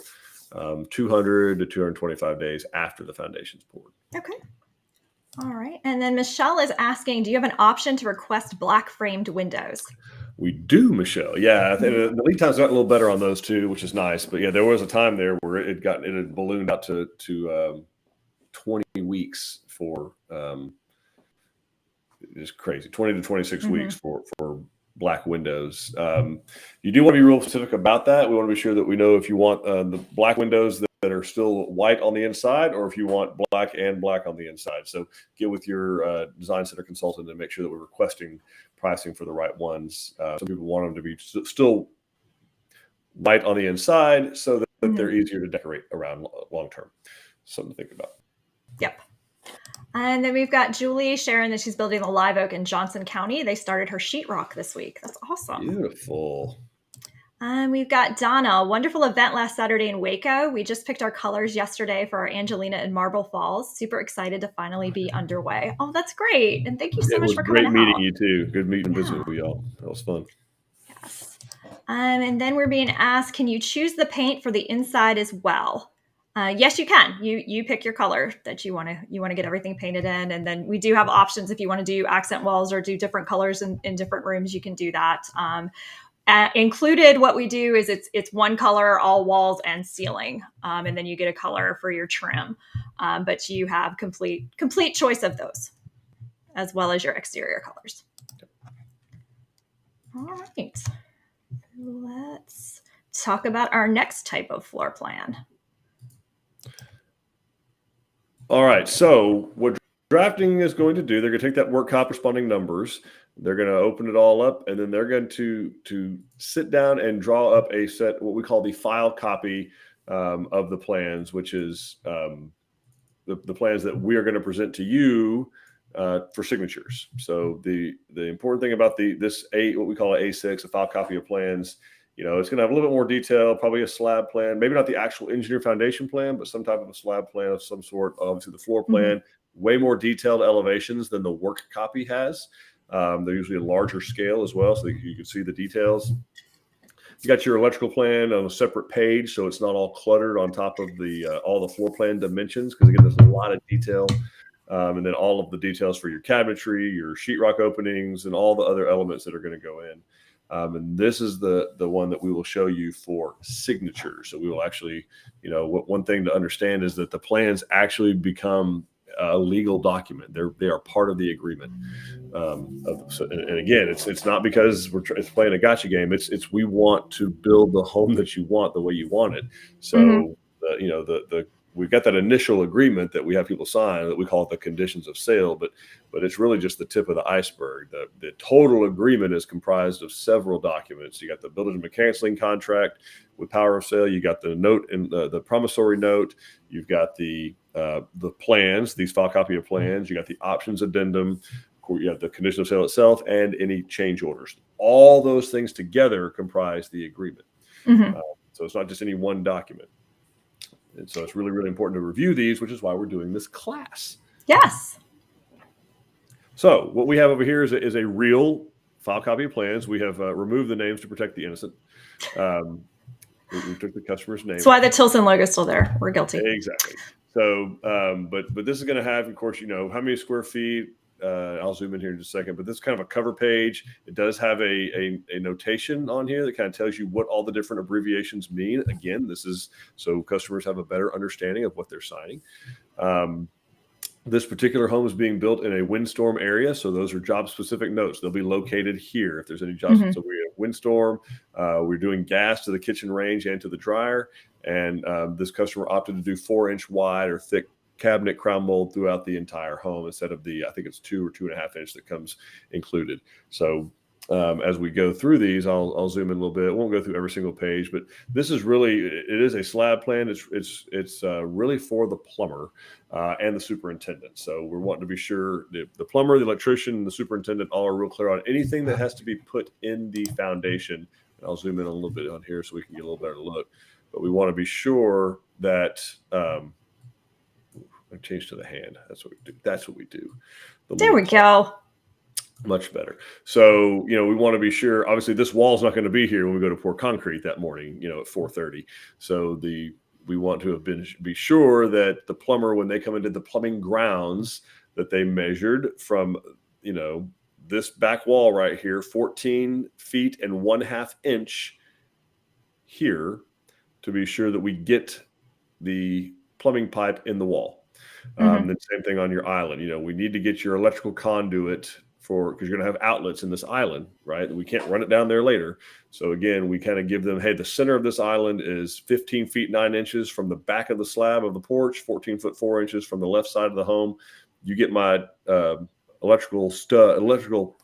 200 to 225 days after the foundation's poured. Okay. All right. And then Michelle is asking, do you have an option to request black framed windows? We do, Michelle. Yeah. The lead time's got a little better on those too, which is nice. But yeah, there was a time there where it had ballooned out to 20 weeks for it's crazy. 20 to 26 weeks for black windows. You do want to be real specific about that. We want to be sure that we know if you want the black windows that are still white on the inside, or if you want black and black on the inside. So get with your design center consultant and make sure that we're requesting pricing for the right ones. Some people want them to be still white on the inside so that they're easier to decorate around long term. Something to think about. Yep. And then we've got Julie sharing that she's building the live oak in Johnson County. They started her sheetrock this week. That's awesome. Beautiful. And we've got Donna, wonderful event last Saturday in Waco. We just picked our colors yesterday for our Angelina and Marble Falls. Super excited to finally be underway. Oh, that's great. And thank you so much for coming out. Great meeting you too. Good meeting and visiting with y'all. That was fun. Yes. And then we're being asked, can you choose the paint for the inside as well? Yes, you can. You pick your color that you want to get everything painted in. And then we do have options if you want to do accent walls or do different colors in different rooms, you can do that. Included, what we do is it's one color, all walls and ceiling, and then you get a color for your trim. But you have complete choice of those, as well as your exterior colors. All right, let's talk about our next type of floor plan. All right. So what drafting is going to do, they're going to take that work corresponding numbers. They're going to open it all up, and then they're going to sit down and draw up a set, what we call the file copy of the plans, which is the plans that we are going to present to you for signatures. So the important thing about what we call an A6, a file copy of plans, it's going to have a little bit more detail, probably a slab plan, maybe not the actual engineer foundation plan, but some type of a slab plan of some sort. Obviously, the floor plan, way more detailed elevations than the work copy has. They're usually a larger scale as well, so you can see the details. You got your electrical plan on a separate page, so it's not all cluttered on top of all the floor plan dimensions, because again, there's a lot of detail. And then all of the details for your cabinetry, your sheetrock openings, and all the other elements that are going to go in. And this is the one that we will show you for signatures. So we will actually, one thing to understand is that the plans actually become a legal document. They are part of the agreement. And again, it's not because it's playing a gotcha game. It's we want to build the home that you want the way you want it. So we've got that initial agreement that we have people sign that we call it the conditions of sale, but it's really just the tip of the iceberg. The total agreement is comprised of several documents. You got the builders and mechanics lien contract with power of sale. You got the note and the promissory note. You've got the plans, these file copy of plans. You got the options addendum. You have the condition of sale itself and any change orders. All those things together comprise the agreement. So it's not just any one document. And so it's really, really important to review these, which is why we're doing this class. Yes. So what we have over here is a real file copy of plans. We have removed the names to protect the innocent. We took the customer's name. That's why the Tilson logo is still there. We're guilty. Exactly. So, but this is going to have, of course, how many square feet. I'll zoom in here in just a second, but this is kind of a cover page. It does have a notation on here that kind of tells you what all the different abbreviations mean. Again, this is so customers have a better understanding of what they're signing. This particular home is being built in a windstorm area, so those are job-specific notes. They'll be located here if there's any jobs. So we have windstorm. We're doing gas to the kitchen range and to the dryer, and this customer opted to do 4-inch wide or thick cabinet crown mold throughout the entire home instead of I think it's 2 or 2.5 inch that comes included. So as we go through these, I'll zoom in a little bit. I won't go through every single page, but this is it is a slab plan. It's really for the plumber and the superintendent. So we're wanting to be sure the plumber, the electrician, and the superintendent all are real clear on anything that has to be put in the foundation. And I'll zoom in a little bit on here so we can get a little better look. But we want to be sure that I changed to the hand. That's what we do. There we go. Much better. So, we want to be sure, obviously this wall's not going to be here when we go to pour concrete that morning, at 4:30. So we want to be sure that the plumber, when they come into the plumbing grounds, that they measured from, this back wall right here, 14 feet and 1/2 inch here, to be sure that we get the plumbing pipe in the wall. The same thing on your island. We need to get your electrical conduit because you're going to have outlets in this island, right? We can't run it down there later. So again, we kind of give them, hey, the center of this island is 15 feet 9 inches from the back of the slab of the porch, 14 foot 4 inches from the left side of the home. You get my electrical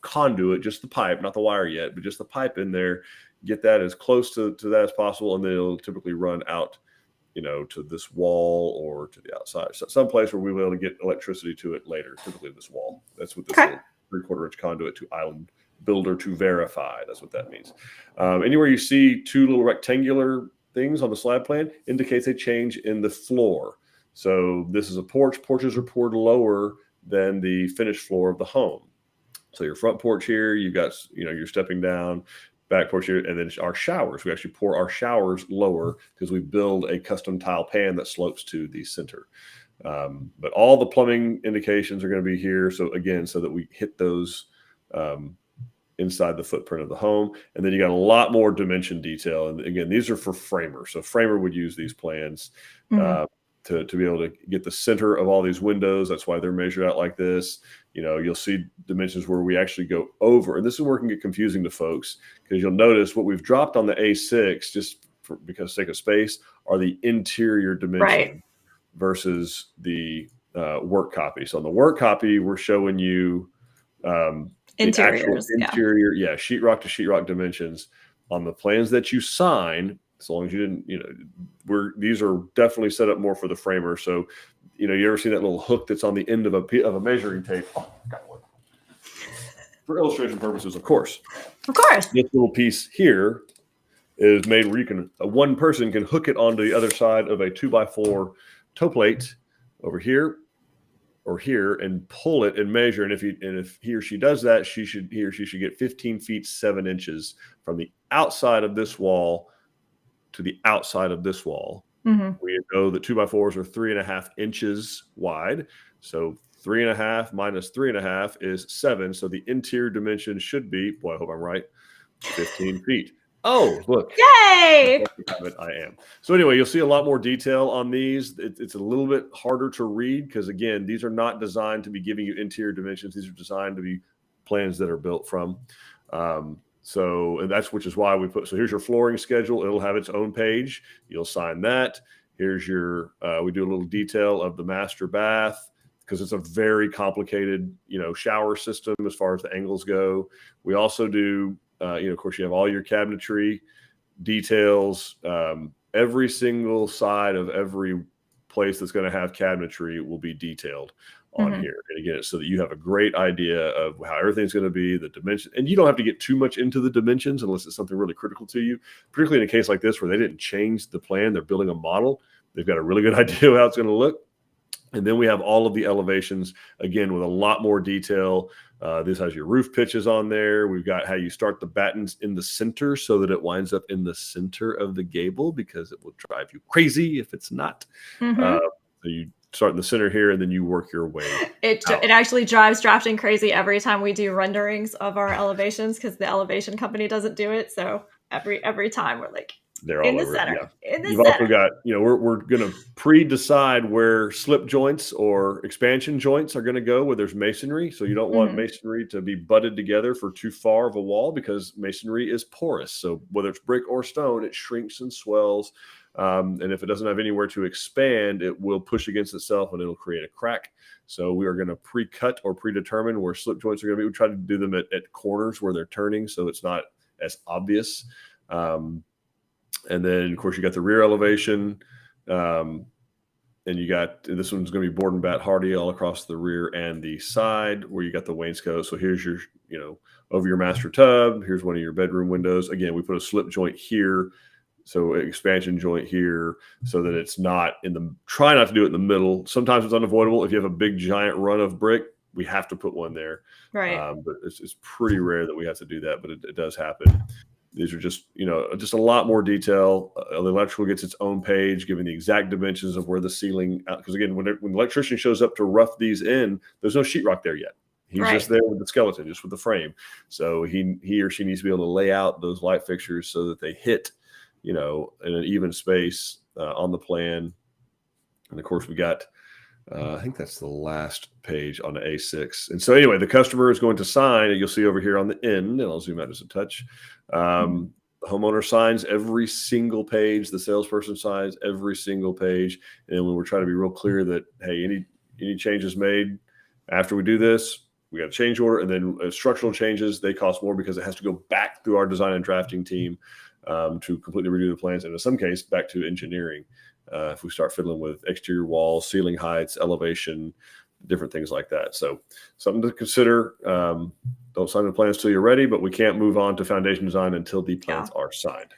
conduit, just the pipe, not the wire yet, but just the pipe in there. Get that as close to that as possible, and then it'll typically run out to this wall or to the outside. So some place where we'll be able to get electricity to it later, typically this wall. That's what this little 3/4 inch conduit to island builder to verify. That's what that means. Anywhere you see 2 little rectangular things on the slab plan indicates a change in the floor. So this is a porch. Porches are poured lower than the finished floor of the home. So your front porch here, you've got, you're stepping down. Back porch here, and then our showers. We actually pour our showers lower because we build a custom tile pan that slopes to the center. But all the plumbing indications are going to be here. So again, so that we hit those inside the footprint of the home. And then you got a lot more dimension detail. And again, these are for framers. So framer would use these plans. to be able to get the center of all these windows. That's why they're measured out like this. You'll see dimensions where we actually go over, and this is where it can get confusing to folks, because you'll notice what we've dropped on the A6, just because of sake of space, are the interior dimensions versus the work copy. So on the work copy, we're showing you the actual interior, sheetrock to sheetrock dimensions. On the plans that you sign, as long as you didn't, these are definitely set up more for the framer. So, you ever see that little hook that's on the end of a measuring tape? Oh, got one. For illustration purposes, of course. This little piece here is made where one person can hook it onto the other side of a 2x4 toe plate over here or here and pull it and measure. And if he or she does that, he or she should get 15 feet 7 inches from the outside of this wall to the outside of this wall. We know that 2x4s are 3.5 inches wide. So 3.5 minus 3.5 is 7. So the interior dimension should be, boy, I hope I'm right, 15 feet. Oh, look. Yay! I am. So anyway, you'll see a lot more detail on these. It's a little bit harder to read because, again, these are not designed to be giving you interior dimensions. These are designed to be plans that are built from. Which is why we put, so here's your flooring schedule. It'll have its own page. You'll sign that. Here's your, we do a little detail of the master bath because it's a very complicated, shower system as far as the angles go. We also do, of course, you have all your cabinetry details. Every single side of every place that's going to have cabinetry will be detailed on here. And again, so that you have a great idea of how everything's going to be, the dimension. And you don't have to get too much into the dimensions unless it's something really critical to you, particularly in a case like this where they didn't change the plan. They're building a model. They've got a really good idea of how it's going to look. And then we have all of the elevations, again, with a lot more detail. This has your roof pitches on there. We've got how you start the battens in the center so that it winds up in the center of the gable, because it will drive you crazy if it's not. So you start in the center here, and then you work your way It actually drives drafting crazy every time we do renderings of our elevations, because the elevation company doesn't do it. So every time we're like, they're all in the over center. Yeah. In the You've center. also got, we're going to pre-decide where slip joints or expansion joints are going to go where there's masonry. So you don't want masonry to be butted together for too far of a wall, because masonry is porous. So whether it's brick or stone, it shrinks and swells. And if it doesn't have anywhere to expand, it will push against itself and it'll create a crack. So we are going to pre-cut or predetermine where slip joints are going to be. We try to do them at corners where they're turning, so it's not as obvious. And then, of course, you got the rear elevation, and you got, this one's going to be board and bat hardy all across the rear and the side, where you got the wainscot. So here's your, over your master tub. Here's one of your bedroom windows. Again, we put a slip joint here, so expansion joint here, so that it's not try not to do it in the middle. Sometimes it's unavoidable. If you have a big giant run of brick, we have to put one there. Right. But it's pretty rare that we have to do that, but it does happen. These are just, just a lot more detail. The electrical gets its own page, giving the exact dimensions of where the ceiling, because again, when the electrician shows up to rough these in, there's no sheetrock there yet. He's just there with the skeleton, just with the frame. So he or she needs to be able to lay out those light fixtures so that they hit, in an even space on the plan. And of course, we got, I think that's the last page on the A6. And so anyway, the customer is going to sign, and you'll see over here on the end, and I'll zoom out just a touch. The homeowner signs every single page. The salesperson signs every single page. And when we're trying to be real clear that, hey, any changes made after we do this, we got a change order. And then structural changes, they cost more because it has to go back through our design and drafting team to completely redo the plans. And in some case, back to engineering. If we start fiddling with exterior walls, ceiling heights, elevation, different things like that. So something to consider. Don't sign the plans till you're ready, but we can't move on to foundation design until the plans are signed.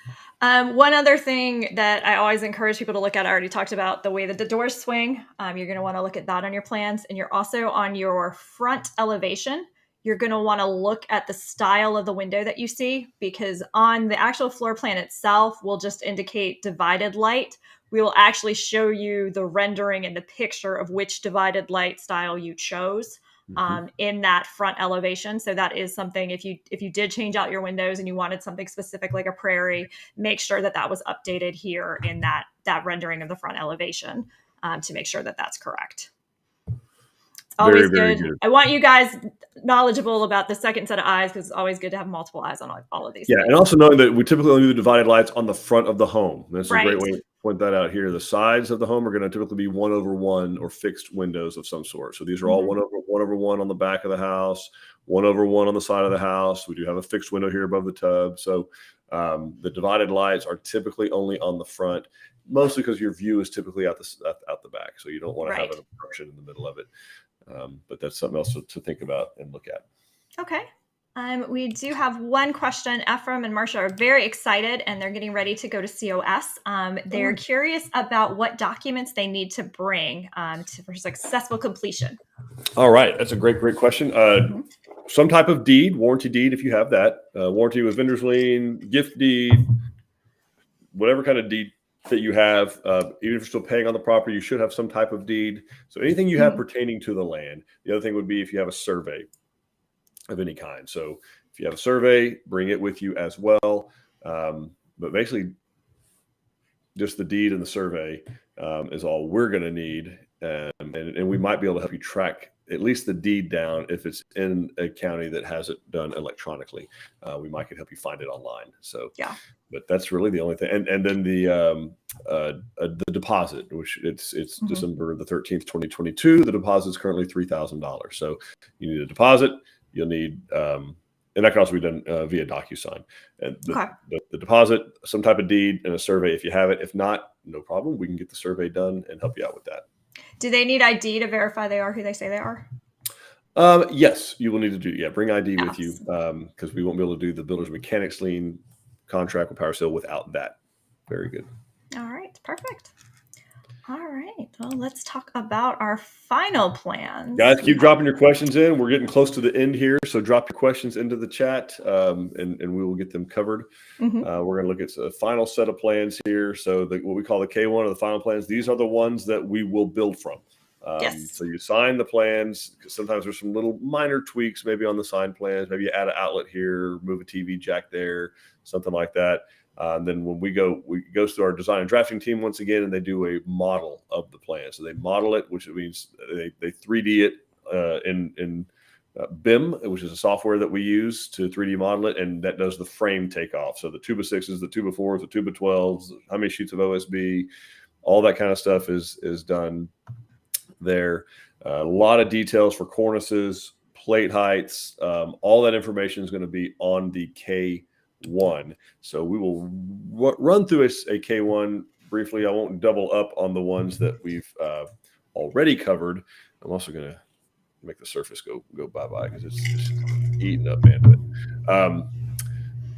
One other thing that I always encourage people to look at, I already talked about the way that the doors swing. You're going to want to look at that on your plans, and you're also on your front elevation. You're going to want to look at the style of the window that you see, because on the actual floor plan itself will just indicate divided light. We will actually show you the rendering and the picture of which divided light style you chose in that front elevation. So that is something, if you did change out your windows and you wanted something specific like a prairie, make sure that was updated here in that rendering of the front elevation. to make sure that that's correct. It's always Very good. good. I want you guys knowledgeable about the second set of eyes because it's always good to have multiple eyes on all of these Yeah, things. and also knowing that we typically only do the divided lights on the front of the home. That's a Right. great way to point that out here. The sides of the home are going to typically be 1/1 or fixed windows of some sort. So these are all 1/1 on the back of the house, 1/1 on the side of the house. We do have a fixed window here above the tub. So the divided lights are typically only on the front, mostly because your view is typically out the back. So you don't want to have an obstruction in the middle of it. But that's something else to think about and look at. Okay. We do have one question. Ephraim and Marcia are very excited and they're getting ready to go to COS. They're curious about what documents they need to bring for successful completion. All right. That's a great question. Some type of deed, warranty deed, if you have that. Warranty with vendor's lien, gift deed, whatever kind of deed that you have. Even if you're still paying on the property, you should have some type of deed. So anything you have pertaining to the land. The other thing would be if you have a survey of any kind. So if you have a survey, bring it with you as well. But basically, just the deed and the survey is all we're going to need. And we might be able to help you track at least the deed down if it's in a county that has it done electronically. We might could help you find it online. So yeah. But that's really the only thing. And then the deposit, which it's December the 13th, 2022. The deposit is currently $3,000. So you need a deposit. You'll need, and that can also be done via DocuSign. And the deposit, some type of deed, and a survey if you have it. If not, no problem. We can get the survey done and help you out with that. Do they need ID to verify they are who they say they are? Yes, you will need to bring ID with you because we won't be able to do the builder's mechanics lien contract with Power Sale without that. Very good. All right, perfect. All right, well, let's talk about our final plans. Guys, keep dropping your questions in. We're getting close to the end here, so drop your questions into the chat, and we will get them covered. We're going to look at a final set of plans here. So what we call the K1 or the final plans, these are the ones that we will build from. So you sign the plans. Sometimes there's some little minor tweaks maybe on the signed plans. Maybe you add an outlet here, move a TV jack there, something like that. Then when we go through our design and drafting team once again, and they do a model of the plan. So they model it, which means they 3D it in BIM, which is a software that we use to 3D model it, and that does the frame takeoff. So the 2x6s, the 2x4s, the 2x12s, how many sheets of OSB, all that kind of stuff is done there. A lot of details for cornices, plate heights, all that information is going to be on the K1. So we will run through a K1 briefly. I won't double up on the ones that we've already covered. I'm also going to make the surface go bye-bye because it's just eating up bandwidth.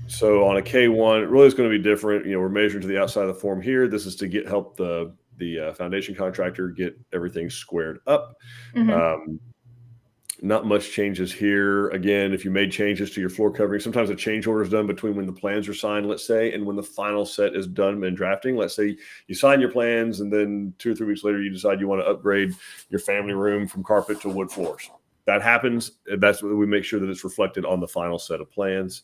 So on a K1, it really is going to be different. We're measuring to the outside of the form here. This is to help the foundation contractor get everything squared up. Not much changes here. Again, if you made changes to your floor covering, sometimes a change order is done between when the plans are signed, let's say, and when the final set is done in drafting. Let's say you sign your plans and then 2 or 3 weeks later, you decide you want to upgrade your family room from carpet to wood floors. That happens. That's what we make sure that it's reflected on the final set of plans.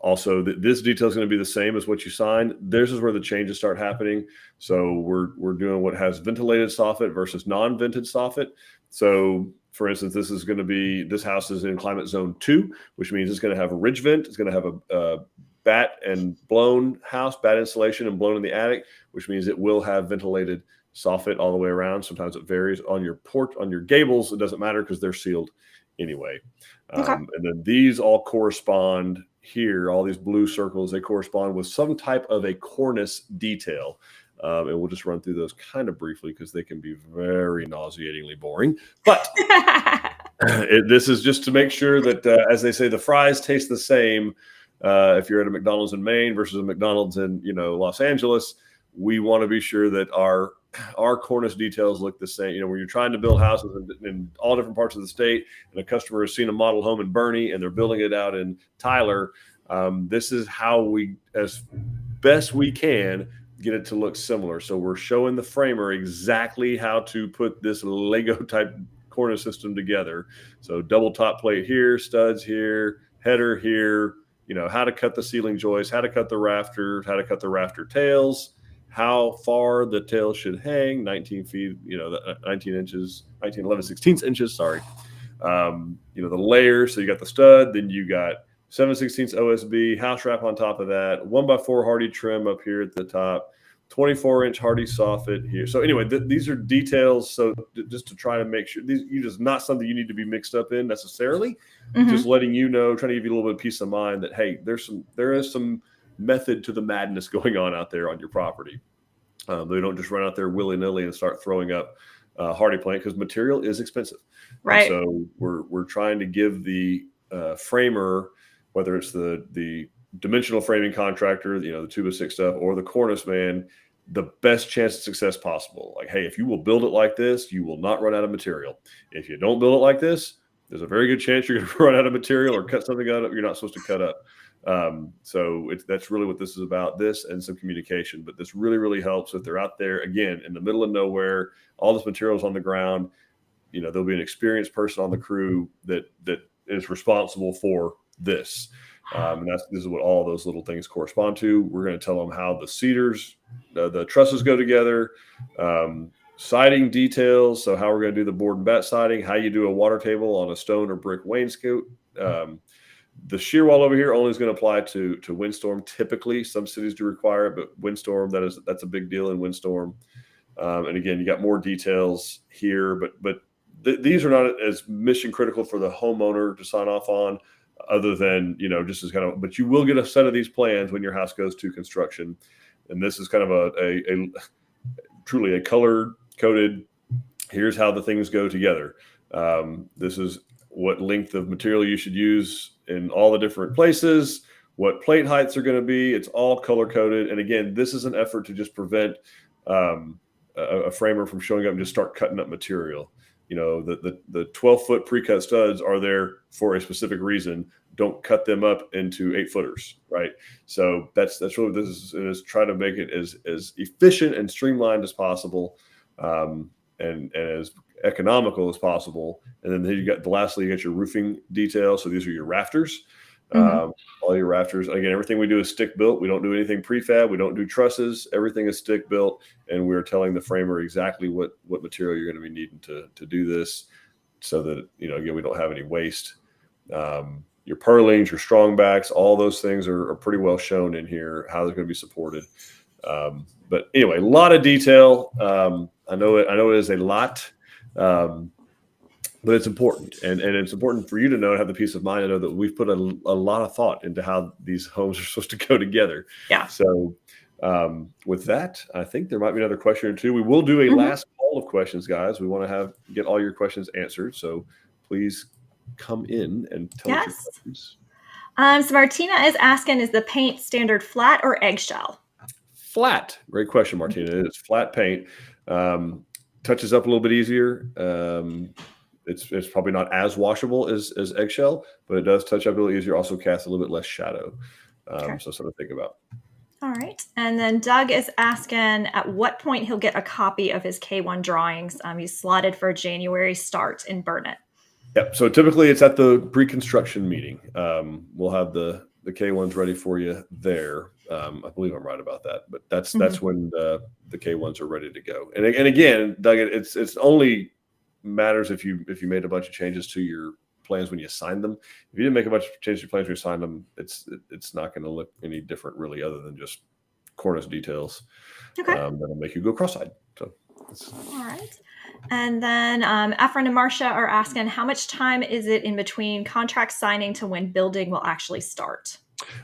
Also, this detail is going to be the same as what you signed. This is where the changes start happening. So we're doing what has ventilated soffit versus non-vented soffit. So for instance, this house is in climate zone 2, which means it's going to have a ridge vent. It's going to have a bat and blown house, bat insulation and blown in the attic, which means it will have ventilated soffit all the way around. Sometimes it varies on your on your gables. It doesn't matter because they're sealed anyway. And then these all correspond here. All these blue circles, they correspond with some type of a cornice detail. And we'll just run through those kind of briefly because they can be very nauseatingly boring. But this is just to make sure that, as they say, the fries taste the same. If you're at a McDonald's in Maine versus a McDonald's in Los Angeles, we want to be sure that our cornice details look the same. When you're trying to build houses in all different parts of the state, and a customer has seen a model home in Bernie and they're building it out in Tyler, this is how we, as best we can, get it to look similar. So we're showing the framer exactly how to put this Lego type cornice system together. So double top plate here, studs here, header here, how to cut the ceiling joist, how to cut the rafters, how to cut the rafter tails, how far the tail should hang, 19 feet, 19 inches, 19, 11, 16 inches, sorry. The layers. So you got the stud, then you got 7/16 OSB, house wrap on top of that, 1x4 hardy trim up here at the top, 24-inch hardy soffit here. So anyway, these are details. So just to try to make sure you just not something you need to be mixed up in necessarily. Just letting you know, trying to give you a little bit of peace of mind that, hey, there is some method to the madness going on out there on your property. They don't just run out there willy-nilly and start throwing up hardy plank, because material is expensive. Right. And so we're trying to give the framer, whether it's the dimensional framing contractor, the 2x6 stuff, or the cornice man, the best chance of success possible. Like, hey, if you will build it like this, you will not run out of material. If you don't build it like this, there's a very good chance you're going to run out of material or cut something out you're not supposed to cut up. So that's really what this is about, this and some communication. But this really, really helps if they're out there, again, in the middle of nowhere, all this material's on the ground. There'll be an experienced person on the crew that is responsible for this. And this is what all those little things correspond to. We're going to tell them how the cedars, the trusses go together, siding details. So how we're going to do the board and bat siding, how you do a water table on a stone or brick wainscot. The shear wall over here only is going to apply to windstorm. Typically, some cities do require it, but windstorm, that's a big deal in windstorm. And again, you got more details here, but these are not as mission critical for the homeowner to sign off on, other than, just as kind of, but you will get a set of these plans when your house goes to construction. And this is kind of a truly a color coded, here's how the things go together. This is what length of material you should use in all the different places, what plate heights are going to be. It's all color coded. And again, this is an effort to just prevent a framer from showing up and just start cutting up material. The 12-foot pre-cut studs are there for a specific reason. Don't cut them up into 8-footers, right? So that's really what this is try to make it as efficient and streamlined as possible, and as economical as possible. And then lastly, you got your roofing detail. So these are your rafters. All your rafters. Again, everything we do is stick built. We don't do anything prefab. We don't do trusses. Everything is stick built, and we're telling the framer exactly what material you're going to be needing to do this, so that again, we don't have any waste. Your purlings, your strong backs, all those things are pretty well shown in here, how they're going to be supported. But anyway, a lot of detail. I know it is a lot. But it's important, and it's important for you to know, have the peace of mind to know that we've put a lot of thought into how these homes are supposed to go together. Yeah. So with that, I think there might be another question or two. We will do a last call of questions, guys. We want to get all your questions answered. So please come in and tell us your questions. So Martina is asking, is the paint standard flat or eggshell? Flat. Great question, Martina. It is flat paint. Touches up a little bit easier. It's probably not as washable as eggshell, but it does touch up a little easier. Also casts a little bit less shadow. So something to think about. All right. And then Doug is asking at what point he'll get a copy of his K1 drawings. He's slotted for a January start in Burnett. Yep. So typically it's at the pre-construction meeting. We'll have the K1s ready for you there. I believe I'm right about that, but that's when the K1s are ready to go. And again, Doug, it's only matters if you made a bunch of changes to your plans when you signed them. If you didn't make a bunch of changes to your plans when you signed them, it's not going to look any different really, other than just cornice details. Okay. That'll make you go cross-eyed. So all right. And then Efren and Marcia are asking, how much time is it in between contract signing to when building will actually start?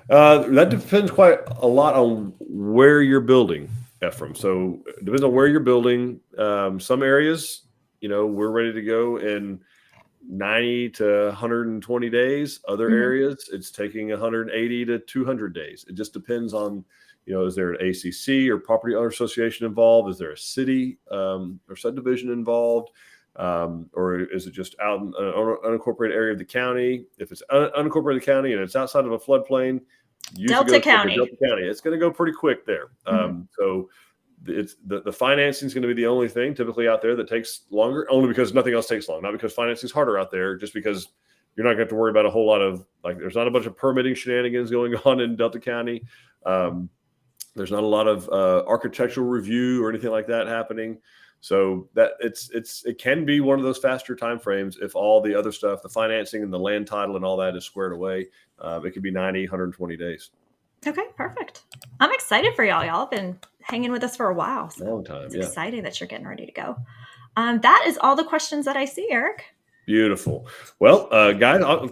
That depends quite a lot on where you're building, Ephraim. So it depends on where you're building. Some areas, we're ready to go in 90 to 120 days. Other areas, it's taking 180 to 200 days. It just depends on, is there an ACC or property owner association involved? Is there a city or subdivision involved? Or is it just out in an unincorporated area of the county? If it's unincorporated county and it's outside of a floodplain, Delta County, it's going to go pretty quick there. So it's the financing is going to be the only thing typically out there that takes longer, only because nothing else takes long, not because financing is harder out there, just because you're not going to have to worry about a whole lot of, there's not a bunch of permitting shenanigans going on in Delta County. There's not a lot of architectural review or anything like that happening. So that it can be one of those faster time frames if all the other stuff, the financing and the land title and all that is squared away. It could be 90, 120 days. Okay, perfect. I'm excited for y'all. Y'all have been hanging with us for a while. So Long time, it's yeah. exciting that you're getting ready to go. That is all the questions that I see, Eric. Beautiful. Well, guys,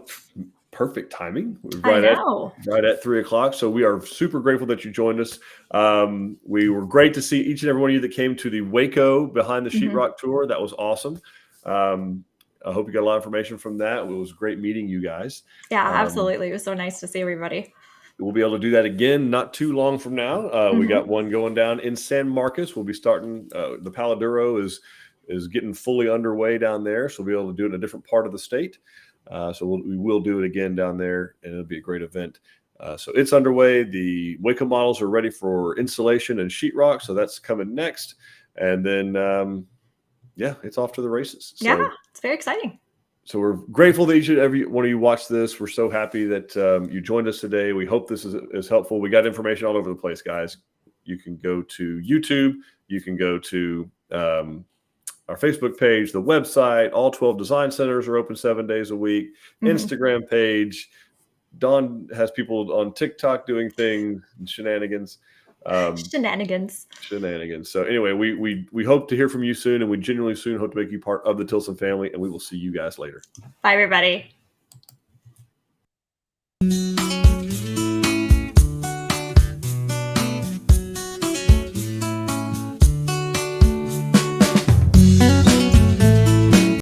perfect timing. I know. Right at 3:00. So we are super grateful that you joined us. We were great to see each and every one of you that came to the Waco Behind the Sheetrock tour. That was awesome. I hope you got a lot of information from that. It was great meeting you guys. Yeah, absolutely. It was so nice to see everybody. We'll be able to do that again not too long from now. We got one going down in San Marcos. We'll be starting. The Paladuro is getting fully underway down there, so we'll be able to do it in a different part of the state. So we will do it again down there, and it'll be a great event. So it's underway. The Waco models are ready for installation and sheetrock, so that's coming next. And then, it's off to the races. So, yeah, it's very exciting. So we're grateful that each and every one of you watched this. We're so happy that you joined us today. We hope this is helpful. We got information all over the place, guys. You can go to YouTube. You can go to our Facebook page, the website. All 12 design centers are open 7 days a week. Instagram page. Dawn has people on TikTok doing things and shenanigans. Shenanigans. So anyway, we hope to hear from you soon, and we genuinely soon hope to make you part of the Tilson family, and we will see you guys later. Bye, everybody.